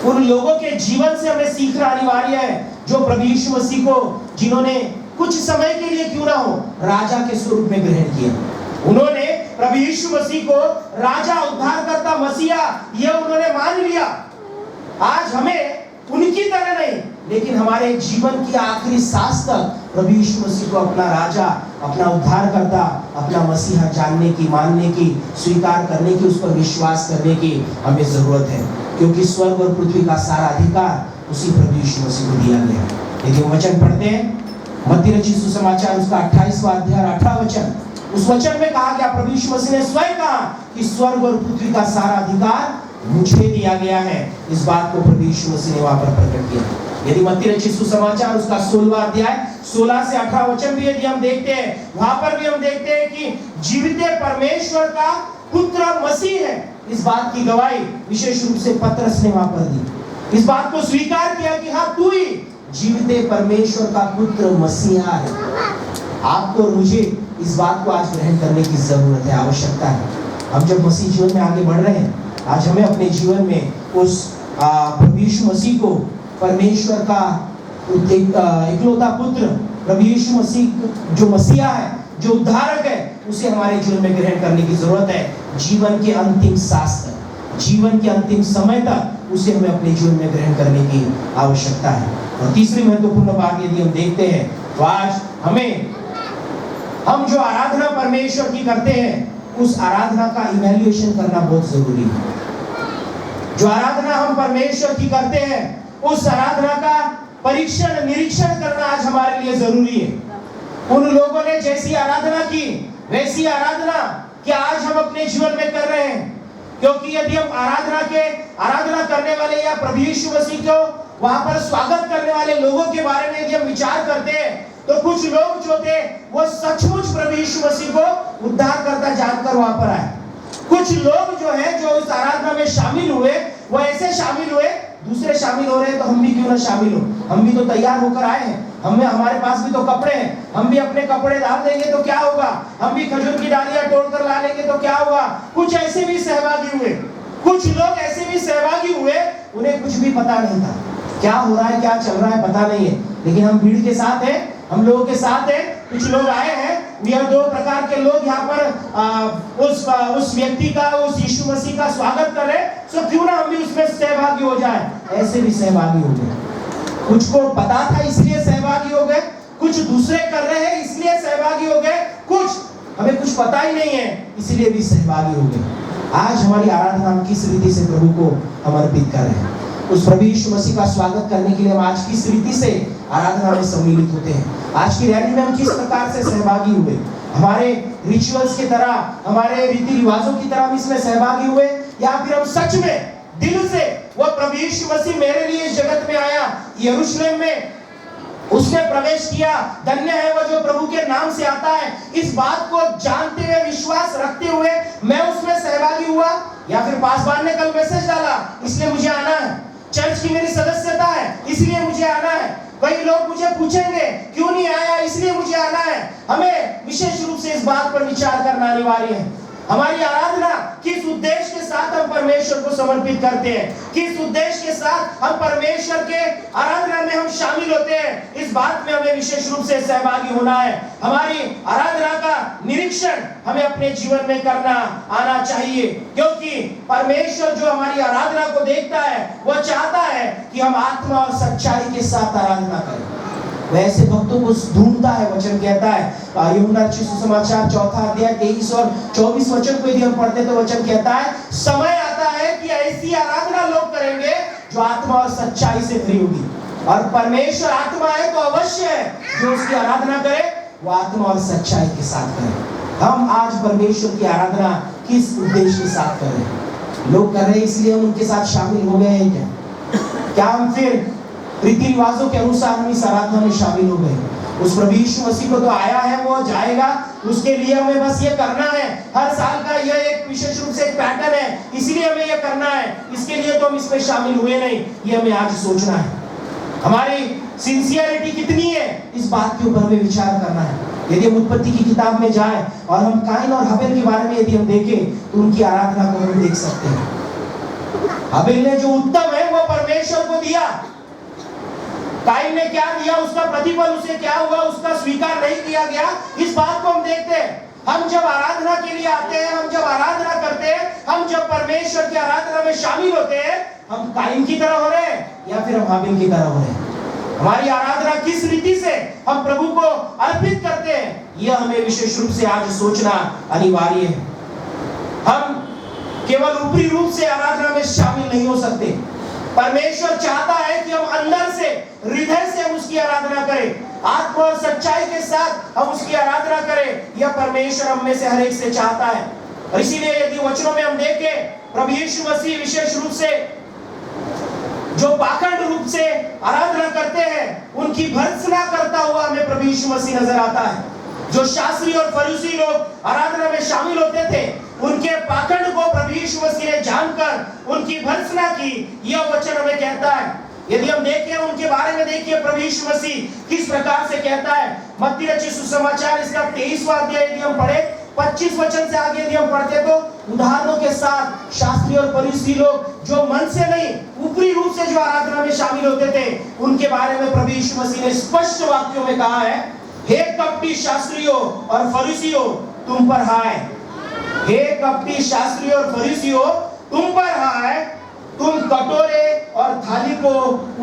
A: उन लोगों के जीवन से हमें सीखना अनिवार्य है जो प्रभु यीशु मसीह को, जिन्होंने कुछ समय के लिए क्यों ना हो, राजा के स्वरूप में ग्रहण किया। उन्होंने प्रभु यीशु मसीह को राजा, उद्धारकर्ता, मसीहा यह उन्होंने मान लिया। आज हमें उनकी तरह नहीं, लेकिन हमारे जीवन की आखिरी सांस तक प्रभु यीशु मसीह को अपना राजा, अपना उद्धारकर्ता, अपना मसीहा जानने की, मानने की, स्वीकार करने की, उस पर विश्वास करने की हमें जरूरत है, क्योंकि स्वर्ग और पृथ्वी का सारा अधिकार उसी प्रभु यीशु मसीह को दिया गया है। यदि हम वचन पढ़ते हैं, मत्ती रचित सुसमाचार उसका 28वां अध्याय 18 वचन, उस वचन में कहा गया, प्रभु यीशु मसीह ने स्वयं कहा कि स्वर्ग और पृथ्वी का सारा अधिकार मुझे दिया गया है। इस बात को प्रभु यीशु मसीह ने वहां पर प्रकट किया। यदि मत्ती रचित सुसमाचार उसका 16वां अध्याय 16 से 18 वचन भी यदि हम देखते हैं, वहां पर भी हम देखते हैं कि जीवित परमेश्वर का पुत्र मसीह है। इस बात की गवाही विशेष रूप से पतरस ने वहां पर दी। इस बात को स्वीकार किया कि हाँ, तू ही जीवित परमेश्वर का पुत्र मसीहा है। आपको और मुझे इस बात को आज ग्रहण करने की जरूरत है, आवश्यकता है। हम जब मसीह जीवन में आगे बढ़ रहे हैं, आज हमें अपने जीवन में उस प्रभु यीशु मसीह को, परमेश्वर का इकलौता पुत्र प्रभु यीशु मसीह जो मसीहा है, जो उद्धारक है, उसे हमारे जीवन में ग्रहण करने की जरूरत है। जीवन के अंतिम सांस तक, जीवन के अंतिम समय तक उसे हमें अपने जीवन में ग्रहण करने की आवश्यकता है। और तीसरी महत्वपूर्ण बात यदि हम देखते हैं, तो आज हम जो आराधना परमेश्वर की करते हैं, उस आराधना का इवैल्यूएशन करना बहुत जरूरी है। जो आराधना हम परमेश्वर की करते हैं, उस आराधना का परीक्षण, निरीक्षण करना आज हमारे लिए जरूरी है। उन लोगों ने जैसी आराधना की, वैसी आराधना क्या आज हम अपने जीवन में कर रहे हैं? क्योंकि यदि हम आराधना करने वाले या प्रभु यीशु मसीह को वहां पर स्वागत करने वाले लोगों के बारे में यदि हम विचार करते हैं, तो कुछ लोग जो थे वो सचमुच प्रभु यीशु मसीह को उद्धारकर्ता जानकर वहां पर आए। कुछ लोग जो है, जो इस आराधना में शामिल हुए, वो ऐसे शामिल हुए, दूसरे शामिल हो रहे हैं तो हम भी क्यों ना शामिल हो। हम भी तो तैयार होकर आए हैं, हमारे पास भी तो कपड़े हैं, हम भी अपने कपड़े डाल देंगे तो क्या होगा, हम भी खजूर की डालियां तोड़कर ला लेंगे तो क्या होगा। कुछ ऐसे भी सहभागी हुए, कुछ लोग ऐसे भी सहभागी हुए, उन्हें कुछ भी पता नहीं था क्या हो रहा है, क्या चल रहा है, पता नहीं है, लेकिन हम भीड़ के साथ हैं, हम लोगों के साथ हैं। कुछ लोग आए हैं, यह दो प्रकार के लोग यहाँ पर उस व्यक्ति का, उस यीशु मसीह का स्वागत कर रहे, सो क्यों ना हम भी उसमें सहभागी हो जाए। ऐसे भी सहभागी हो गए, कुछ को पता था इसलिए सहभागी हो गए, कुछ दूसरे कर रहे हैं इसलिए सहभागी हो गए, कुछ हमें कुछ पता ही नहीं है इसलिए भी सहभागी हो गए। आज हमारी आराधना हम किस रीति से प्रभु को समर्पित कर रहे हैं, उस प्रभु यीशु मसीह का स्वागत करने के लिए हम आज किस रीति से आराधना में सम्मिलित होते हैं, आज की रैली में हम किस प्रकार से सहभागी हुए, हमारे रिचुअल्स की तरह, हमारे रीति रिवाजों की तरह हम इसमें सहभागी हुए, या फिर हम सच में दिल से वो प्रभु यीशु मसीह मेरे लिए इस जगत में आया, यरूशलेम में उसने प्रवेश किया, धन्य है वो जो प्रभु के नाम से आता है, इस बात को जानते हुए, विश्वास रखते हुए मैं उसमें सहभागी हुआ। या फिर पासवान ने कल मैसेज डाला इसलिए मुझे आना है, चर्च की मेरी सदस्यता है इसलिए मुझे आना है, कई लोग मुझे पूछेंगे क्यों नहीं आया इसलिए मुझे आना है। हमें विशेष रूप से इस बात पर विचार करना अनिवार्य है। हमारी आराधना किस उद्देश्य के साथ हम परमेश्वर को समर्पित करते हैं, किस उद्देश्य के साथ हम परमेश्वर के आराधना में हम शामिल होते हैं, इस बात में हमें विशेष रूप से सहभागी होना है। हमारी आराधना का निरीक्षण हमें अपने जीवन में करना आना चाहिए, क्योंकि परमेश्वर जो हमारी आराधना को देखता है, वो चाहता है कि हम आत्मा और सच्चाई के साथ आराधना करें। वैसे भक्तों को ढूंढता है, वचन कहता है, यूहन्ना रचित सुसमाचार 4 अध्याय 23 और 24 वचन को यदि हम पढ़ते तो वचन कहता है, समय आता है कि ऐसी आराधना लोग करेंगे जो आत्मा और सच्चाई से भरी होगी। और परमेश्वर आत्मा है तो अवश्य है जो उसकी आराधना करे वो आत्मा और सच्चाई के साथ करे। हम आज परमेश्वर की आराधना किस उद्देश्य के साथ कर रहे हैं? लोग कर रहे हैं इसलिए हम उनके साथ शामिल हो गए हैं क्या हम फिर रीति रिवाजों के अनुसार हम इस आराधना में शामिल हो गए? उस प्रभु यीशु मसीह को तो आया है, वो जाएगा, उसके लिए हमें बस ये करना है। हर साल का यह एक विशेष रूप से एक पैटर्न है, इसीलिए हमें ये करना है, इसके लिए तो हम इसमें शामिल हुए नहीं। ये हमें आज सोचना है। हमारी सिंसियरिटी कितनी है इस बात के ऊपर हमें विचार करना है। यदि हम उत्पत्ति की किताब में जाएं और हम काइन और हबेल के बारे में यदि हम देखें तो उनकी आराधना को हम देख सकते हैं। हबेल ने जो उत्तम है वो परमेश्वर को दिया, काइन ने क्या दिया, उसका प्रतिफल उसे क्या हुआ, उसका स्वीकार नहीं किया गया। इस बात को हम देखते हैं। हम जब आराधना के लिए आते हैं, हम जब आराधना करते हैं, हम जब परमेश्वर की आराधना में शामिल होते हैं, हम काइन की तरह हो रहे हैं या फिर हम हाबिल की तरह हो रहे हैं? हमारी आराधना किस रीति से हम प्रभु को अर्पित करते हैं, यह हमें विशेष रूप से आज सोचना अनिवार्य है। हम केवल ऊपरी रूप से आराधना में शामिल नहीं हो सकते। परमेश्वर चाहता है कि हम अंदर से, हृदय से हम उसकी आराधना करें, आत्मा और सच्चाई के साथ हम उसकी आराधना करें। यह परमेश्वर हम में से हर एक से चाहता है। और इसीलिए यदि वचनों में हम देखें, प्रभु यीशु मसीह विशेष रूप से जो पाखंड रूप से आराधना करते हैं, उनकी भर्त्सना करता हुआ हमें प्रभु यीशु मसीह नजर आता है। जो शास्त्री और फरीसी लोग आराधना में शामिल होते थे, उनके पाखंड को प्रभु यीशु मसीह ने जानकर उनकी भर्त्सना की। यह वचन हमें कहता है। यदि हम देखें उनके बारे में, देखिए प्रभु यीशु मसीह किस प्रकार से कहता है। मत्ती रचित सुसमाचार इसका 23वां अध्याय यदि हम पढ़े, 25 वचन से आगे यदि हम पढ़ते तो उदाहरणों के साथ शास्त्री और फरीसी लोग जो मन से नहीं, ऊपरी रूप से जो आराधना में शामिल होते थे, उनके बारे में प्रभु यीशु मसीह ने स्पष्ट वाक्यों में कहा है, हे कपटी शास्त्रियों और फरीसियों तुम पर हाय। हे कपटी शास्त्रियों और फरीसियों तुम पर हाय, तुम कटोरे और थाली को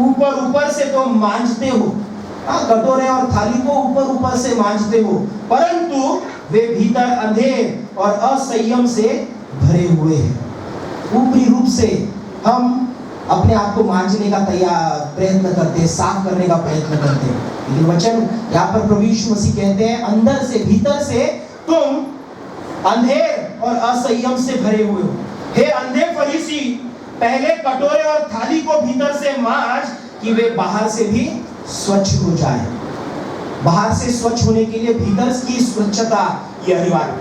A: ऊपर ऊपर से तो मांजते हो। कटोरे और थाली को ऊपर ऊपर से मांजते हो, परंतु वे भीतर अंधेर और असंयम से भरे हुए हैं। ऊपरी रूप से हम अपने आप को मांजने का प्रयत्न करते हैं, साफ करने का प्रयत्न करते हैं, लेकिन वचन यहाँ पर प्रभु यीशु मसीह कहते हैं, अंदर से, भीतर से तुम अंधेर और असंयम से भरे हुए हो। हे अंधे फरीसी, पहले कटोरे और थाली को भीतर से मांज कि वे बाहर से भी स्वच्छ हो जाए। बाहर से स्वच्छ होने के लिए भीतर की स्वच्छता ये अनिवार्य,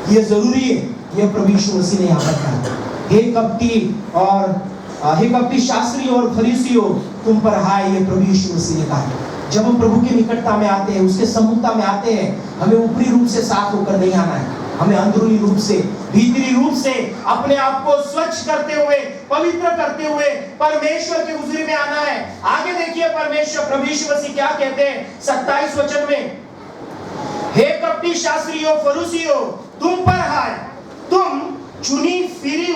A: ये जरूरी है। ये प्रभु यीशु मसीह ने यहाँ पर कहा, हे कपटी शास्त्री और फरीसियों तुम पर हाय। ये प्रभु यीशु मसीह ने कहा। जब हम प्रभु की निकटता में आते हैं, उसके सम्मुखता में आते हैं, हमें ऊपरी रूप से साफ होकर नहीं आना है, हमें अंदरूनी रूप से, भीतरी रूप से अपने आप को स्वच्छ करते हुए, पवित्र करते हुए परमेश्वर की हुजूरी में आना है। आगे देखिए परमेश्वर प्रभु यीशु मसीह क्या कहते हैं 27 वचन में, हे कपटी शास्त्रियों फरीसियों तुम पर हाय, तुम चुना फिरी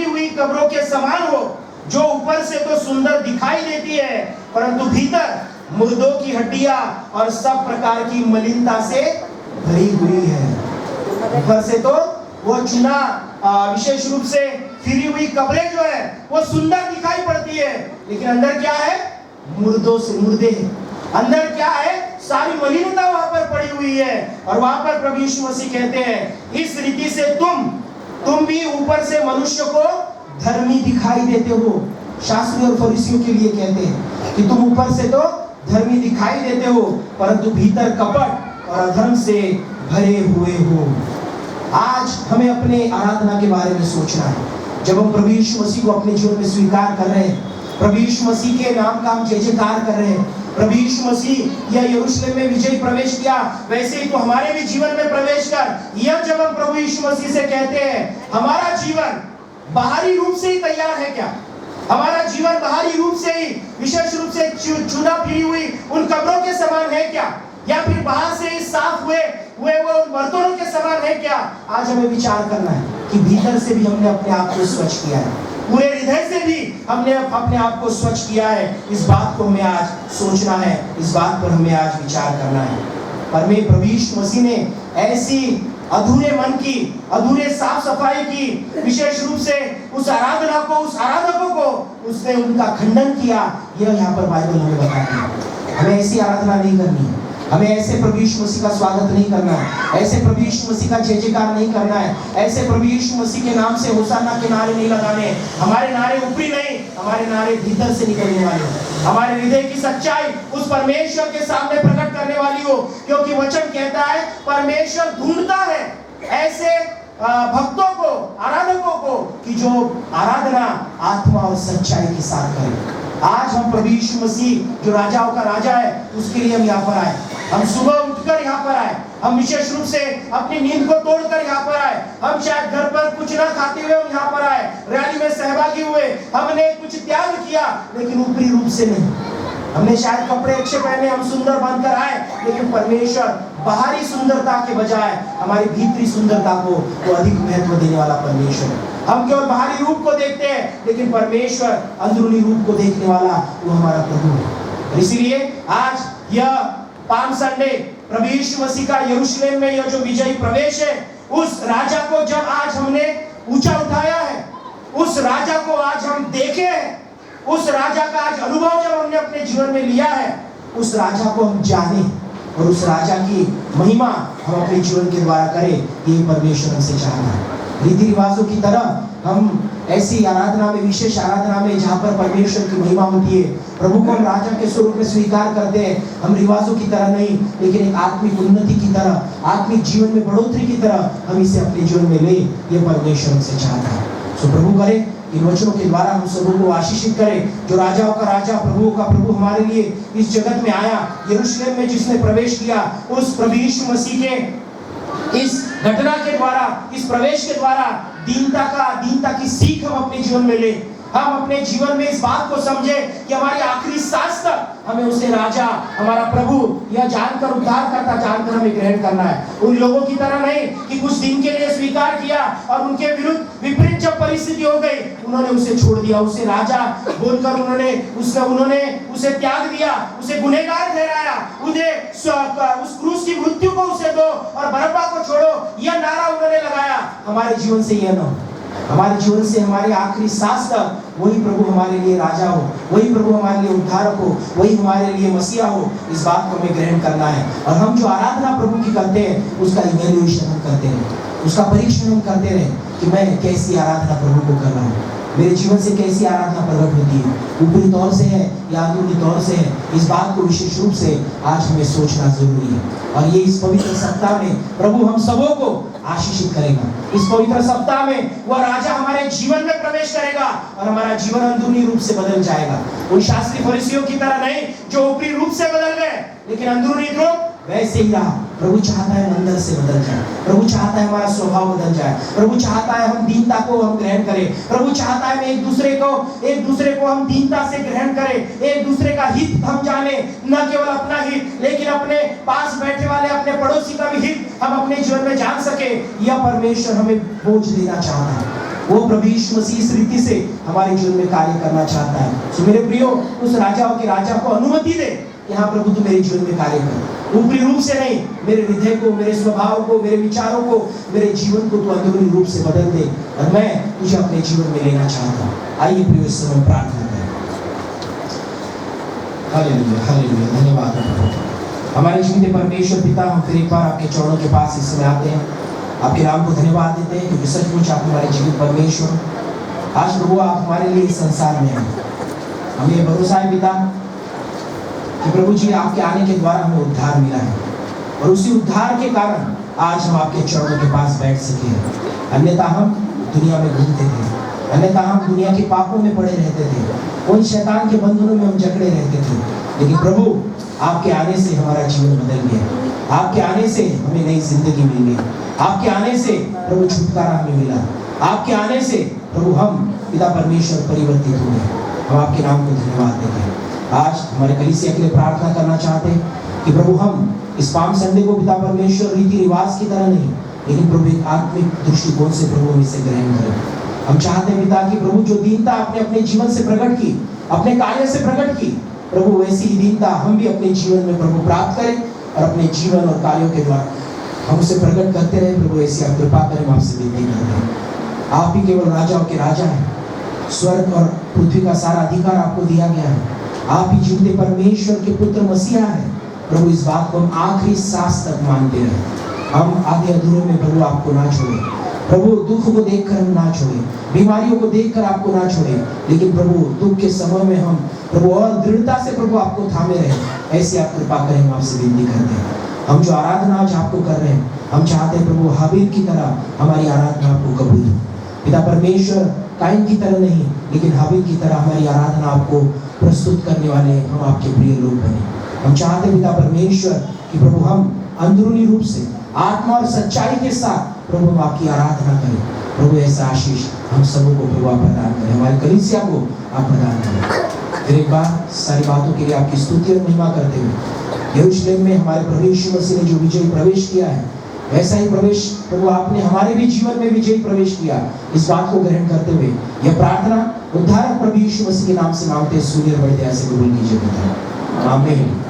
A: हुई कब्रों के समान हो, जो ऊपर से तो सुंदर दिखाई देती है, परंतु भीतर मुर्दों की हड्डियां और सब प्रकार की मलिनता से भरी हुई है। ऊपर से तो वो चुना विशेष रूप से फिरी हुई कब्रें जो है वो सुंदर दिखाई पड़ती है, लेकिन अंदर क्या है? मुर्दों से मुर्दे हैं। अंदर क्या है? सारी मलिनता वहां पर पड़ी हुई है। और वहां पर प्रभु यीशु मसीह कहते हैं, इस रीति से तुम भी ऊपर से मनुष्य को धर्मी दिखाई देते हो। शास्त्री और फरीसियों के लिए कहते हैं कि तुम ऊपर से तो धर्मी दिखाई देते हो, परंतु भीतर कपट और अधर्म से भरे हुए हो। आज हमें अपने आराधना के बारे में सोचना है। जब हम प्रभु यीशु मसीह को अपने जीवन में स्वीकार कर रहे हैं, प्रभु यीशु मसीह के नाम का हम जय जयकार कर रहे हैं, प्रभु यीशु मसीह यह यरूशलेम में विजय प्रवेश किया, वैसे ही तो हमारे भी जीवन में प्रवेश कर। यह जब हम प्रभु यीशु मसीह से कहते हैं, हमारा जीवन बाहरी रूप से ही तैयार है क्या? हमारा जीवन बाहरी रूप से ही विशेष रूप से चुना फिरी हुई उन कब्रों के समान है क्या, या फिर बाहर से ही साफ हुए वो बर्तनों के समान है क्या? आज हमें विचार करना है कि भीतर से भी हमने अपने आप को स्वच्छ किया है, पूरे हृदय से भी हमने अपने आप को स्वच्छ किया है। इस बात को हमें आज सोचना है, इस बात पर हमें आज विचार करना है। पर मैं प्रभु यीशु मसीह ने ऐसी अधूरे मन की, अधूरे साफ सफाई की, विशेष रूप से उस आराधना को, उस आराधकों को उसने उनका खंडन किया। यह यहाँ पर बाइबल हमें बताती है। हमें ऐसी आराधना नहीं करनी है, हमें ऐसे प्रभु यीशु मसीह का स्वागत नहीं करना है, ऐसे प्रभु यीशु मसीह का जय जयकार नहीं करना है, ऐसे प्रभु यीशु मसीह के नाम से होशाना के नारे नहीं लगाने। हमारे नारे ऊपरी नहीं, हमारे नारे भीतर से निकलने वाले हो, हमारे हृदय की सच्चाई उस परमेश्वर के सामने प्रकट करने वाली हो। क्योंकि वचन कहता है परमेश्वर ढूंढता है ऐसे भक्तों को, आराधकों को, कि जो आराधना आत्मा और सच्चाई के साथ करें। आज हम प्रभु यीशु मसीह जो राजाओं का राजा है उसके लिए हम यहाँ पर आए। हम सुबह उठकर यहाँ पर आए, हम विशेष रूप से अपनी नींद को तोड़कर यहाँ पर आए। हम शायद घर पर कुछ ना खाते हुए हम यहाँ पर आए, रैली में सहभागी हुए, हमने कुछ त्याग किया, लेकिन ऊपरी रूप से नहीं। हमने शायद कपड़े अच्छे पहने, हम सुंदर बनकर आए, लेकिन परमेश्वर बाहरी सुंदरता के बजाय हमारी भीतरी सुंदरता को तो अधिक महत्व देने वाला परमेश्वर है। हम केवल बाहरी रूप को देखते हैं, लेकिन परमेश्वर अंदरूनी रूप को देखने वाला वो हमारा प्रभु है। इसीलिए आज यह पाम संडे प्रभु यीशु मसीह का यरूशलेम में यह जो विजयी प्रवेश है, उस राजा को जब आज हमने ऊंचा उठाया है, उस राजा को आज हम देखे हैं, उस राजा का आज अनुभव जब हमने अपने जीवन में लिया है, उस राजा को हम जाने और उस राजा की महिमा हम अपने जीवन के द्वारा करें, ये परमेश्वर हमसे चाहता है। रीति रिवाजों की तरह हम ऐसी आराधना में, विशेष आराधना में जहाँ पर परमेश्वर की महिमा होती है, प्रभु को हम राजा के स्वरूप में स्वीकार करते हैं। हम रिवाजों की तरह नहीं, लेकिन एक आत्मिक उन्नति की तरह, आत्मिक जीवन में बढ़ोतरी की तरह हम इसे अपने जीवन में ले, ये परमेश्वर हमसे चाहता है। सो प्रभु करे इन वचनों के द्वारा हम सबों को आशीषित करें। जो राजाओं का राजा, प्रभुओं का प्रभु हमारे लिए इस जगत में आया, यरूशलेम में जिसने प्रवेश किया, उस प्रभु यीशु मसीह के इस घटना के द्वारा, इस प्रवेश के द्वारा दीनता की सीख हम अपने जीवन में ले। हम अपने जीवन में इस बात को समझे कि हमारी आखिरी सांस तक हमें उसे राजा, हमारा प्रभु यह जानकर, उद्धार करता जानकर हमें ग्रहण करना है। उन लोगों की तरह नहीं कि कुछ दिन के लिए स्वीकार किया और उनके विरुद्ध विपरीत जब परिस्थिति हो गई, उन्होंने उसे छोड़ दिया, उसे राजा बोलकर उन्होंने उसे त्याग दिया, उसे गुनहगार ठहराया, उस क्रूस की मृत्यु को उसे दो और बरअब्बा को छोड़ो, यह नारा उन्होंने लगाया। हमारे जीवन से यह न हो, हमारे जीवन से हमारी आखिरी सांस तक वही प्रभु हमारे लिए राजा हो, वही प्रभु हमारे लिए उद्धारक हो, वही हमारे लिए मसीहा हो। इस बात को हमें ग्रहण करना है और हम जो आराधना प्रभु की करते हैं उसका इवैल्यूएशन हम करते रहे, उसका परीक्षण हम करते रहे कि मैं कैसी आराधना प्रभु को कर रहा हूँ, मेरे जीवन से कैसी आराधना प्रकट होती है, ऊपरी तौर से है या अंदरूनी तौर से है। इस बात को विशेष रूप से आज हमें सोचना जरूरी है। और ये इस पवित्र सप्ताह में प्रभु हम सबों को आशीषित करेगा। इस पवित्र सप्ताह में वह राजा हमारे जीवन में प्रवेश करेगा और हमारा जीवन अंदरूनी रूप से बदल जाएगा। उन शास्त्री फरीसियों की तरह नहीं जो ऊपरी रूप से बदल गए, लेकिन अंदरूनी रूप वैसे ही रहा। प्रभु चाहता है अंदर से बदल जाए, प्रभु चाहता है हमारा स्वभाव बदल जाए, प्रभु चाहता है हम दीनता को हम ग्रहण करें, प्रभु चाहता है एक दूसरे को हम दीनता से ग्रहण करें, एक दूसरे का हित हम जाने, न केवल अपना हित लेकिन अपने पास बैठे वाले अपने पड़ोसी का भी हित हम अपने जीवन में जान सके। यह परमेश्वर हमें बोझ देना चाहता है। वो प्रभु यीशु मसीह इस रीति से हमारे जीवन में कार्य करना चाहता है। सो मेरे प्रियो, उस राजाओं के राजा को अनुमति दे कि हाँ प्रभु तू मेरे जीवन में कार्य कर, ऊपरी रूप से नहीं, मेरे हृदय को, मेरे स्वभाव को, मेरे विचारों को, मेरे जीवन को तू अंदरूनी रूप से बदल दे और मैं तुझे अपने जीवन में लेना चाहता हूँ। आइए प्रियो इस समय प्रार्थना करें। हालेलुया, हालेलुया, धन्यवाद प्रभु। हमारे जीवित परमेश्वर पिता, हम फिर एक बार आपके चरणों के पास इस समय आते हैं, आपके नाम को धन्यवाद देते हैं क्योंकि सचमुच आप हमारे जीवित परमेश्वर। आज प्रभु आप हमारे लिए इस संसार में हैं, हमें ये भरोसा है पिता कि प्रभु जी आपके आने के द्वारा हमें उद्धार मिला है और उसी उद्धार के कारण आज हम आपके चरणों के पास बैठ सके हैं। अन्यथा हम दुनिया में घूमते थे, अन्यथा हम दुनिया के पापों में पड़े रहते थे, उन शैतान के बंधनों में हम जकड़े रहते थे। लेकिन प्रभु आपके आने से हमारा जीवन बदल गया, आपके आने से हमें नई जिंदगी मिल गई, आपके आने से प्रभु छुटकारा हमें मिला, आपके आने से प्रभु हम पिता परमेश्वर परिवर्तित हो गए। हम आपके नाम को धन्यवाद देते हैं। आज हमारे कलीसिया के लिए प्रार्थना करना चाहते हैं कि प्रभु हम इस पाम संडे को पिता परमेश्वर रीति रिवाज की तरह नहीं, लेकिन प्रभु एक आत्मिक दृष्टिकोण से प्रभु हम इसे ग्रहण करें। हम चाहते हैं पिता कि प्रभु जो दीनता आपने अपने जीवन से प्रकट की, अपने कार्य से प्रकट की, प्रभु वैसी ही दीनता हम भी अपने जीवन में प्रभु प्राप्त करें और अपने जीवन और कार्यों के द्वारा हम उसे प्रकट करते रहे प्रभु, ऐसी आप कृपा करें, हम आपसे विनती करते हैं। आप ही केवल राजाओं के राजा हैं, स्वर्ग और पृथ्वी का सारा अधिकार आपको दिया गया है। आप ही जीवते परमेश्वर के पुत्र मसीहा हैं प्रभु। इस बात को हम आखिरी सांस तक मानते रहे। हम आधे अधूरे में प्रभु आपको ना छोड़े प्रभु, दुख को देखकर हम ना छोड़े, बीमारियों को देखकर आपको ना छोड़े, लेकिन प्रभु दुख के समय में हम प्रभु और दृढ़ता से प्रभु आपको थामे रहे। ऐसी आप कृपा करें, हम आपसे विनती करते हैं। हम जो आराधना आज आपको कर रहे हैं, हम चाहते हैं प्रभु हाबिल की तरह हमारी आराधना आपको कबूल हो। पिता परमेश्वर, काइन की तरह नहीं लेकिन हाबिल की तरह हमारी आराधना आपको प्रस्तुत करने वाले हम आपके प्रिय लोग बने। हम चाहते हैं पिता परमेश्वर कि प्रभु हम अंदरूनी रूप से आत्मा और सच्चाई के साथ प्रभु हम आपकी आराधना करें। प्रभु ऐसा आशीष हम सबों को प्रभु आप प्रदान करें, हमारी कलीसिया को आप प्रदान करें। फिर एक बार सारी बातों के लिए आपकी स्तुति और महिमा करते हुए यरूशलेम में हमारे प्रभु यीशु मसीह ने जो विजय प्रवेश किया है, वैसा ही प्रवेश प्रभु आपने हमारे भी जीवन में विजय प्रवेश किया। इस बात को ग्रहण करते हुए यह प्रार्थना उद्धारक प्रभु यीशु मसीह के नाम से मांगते हैं। सुनिए और बड़ी दया से कबूल कीजिए पिता, आमीन।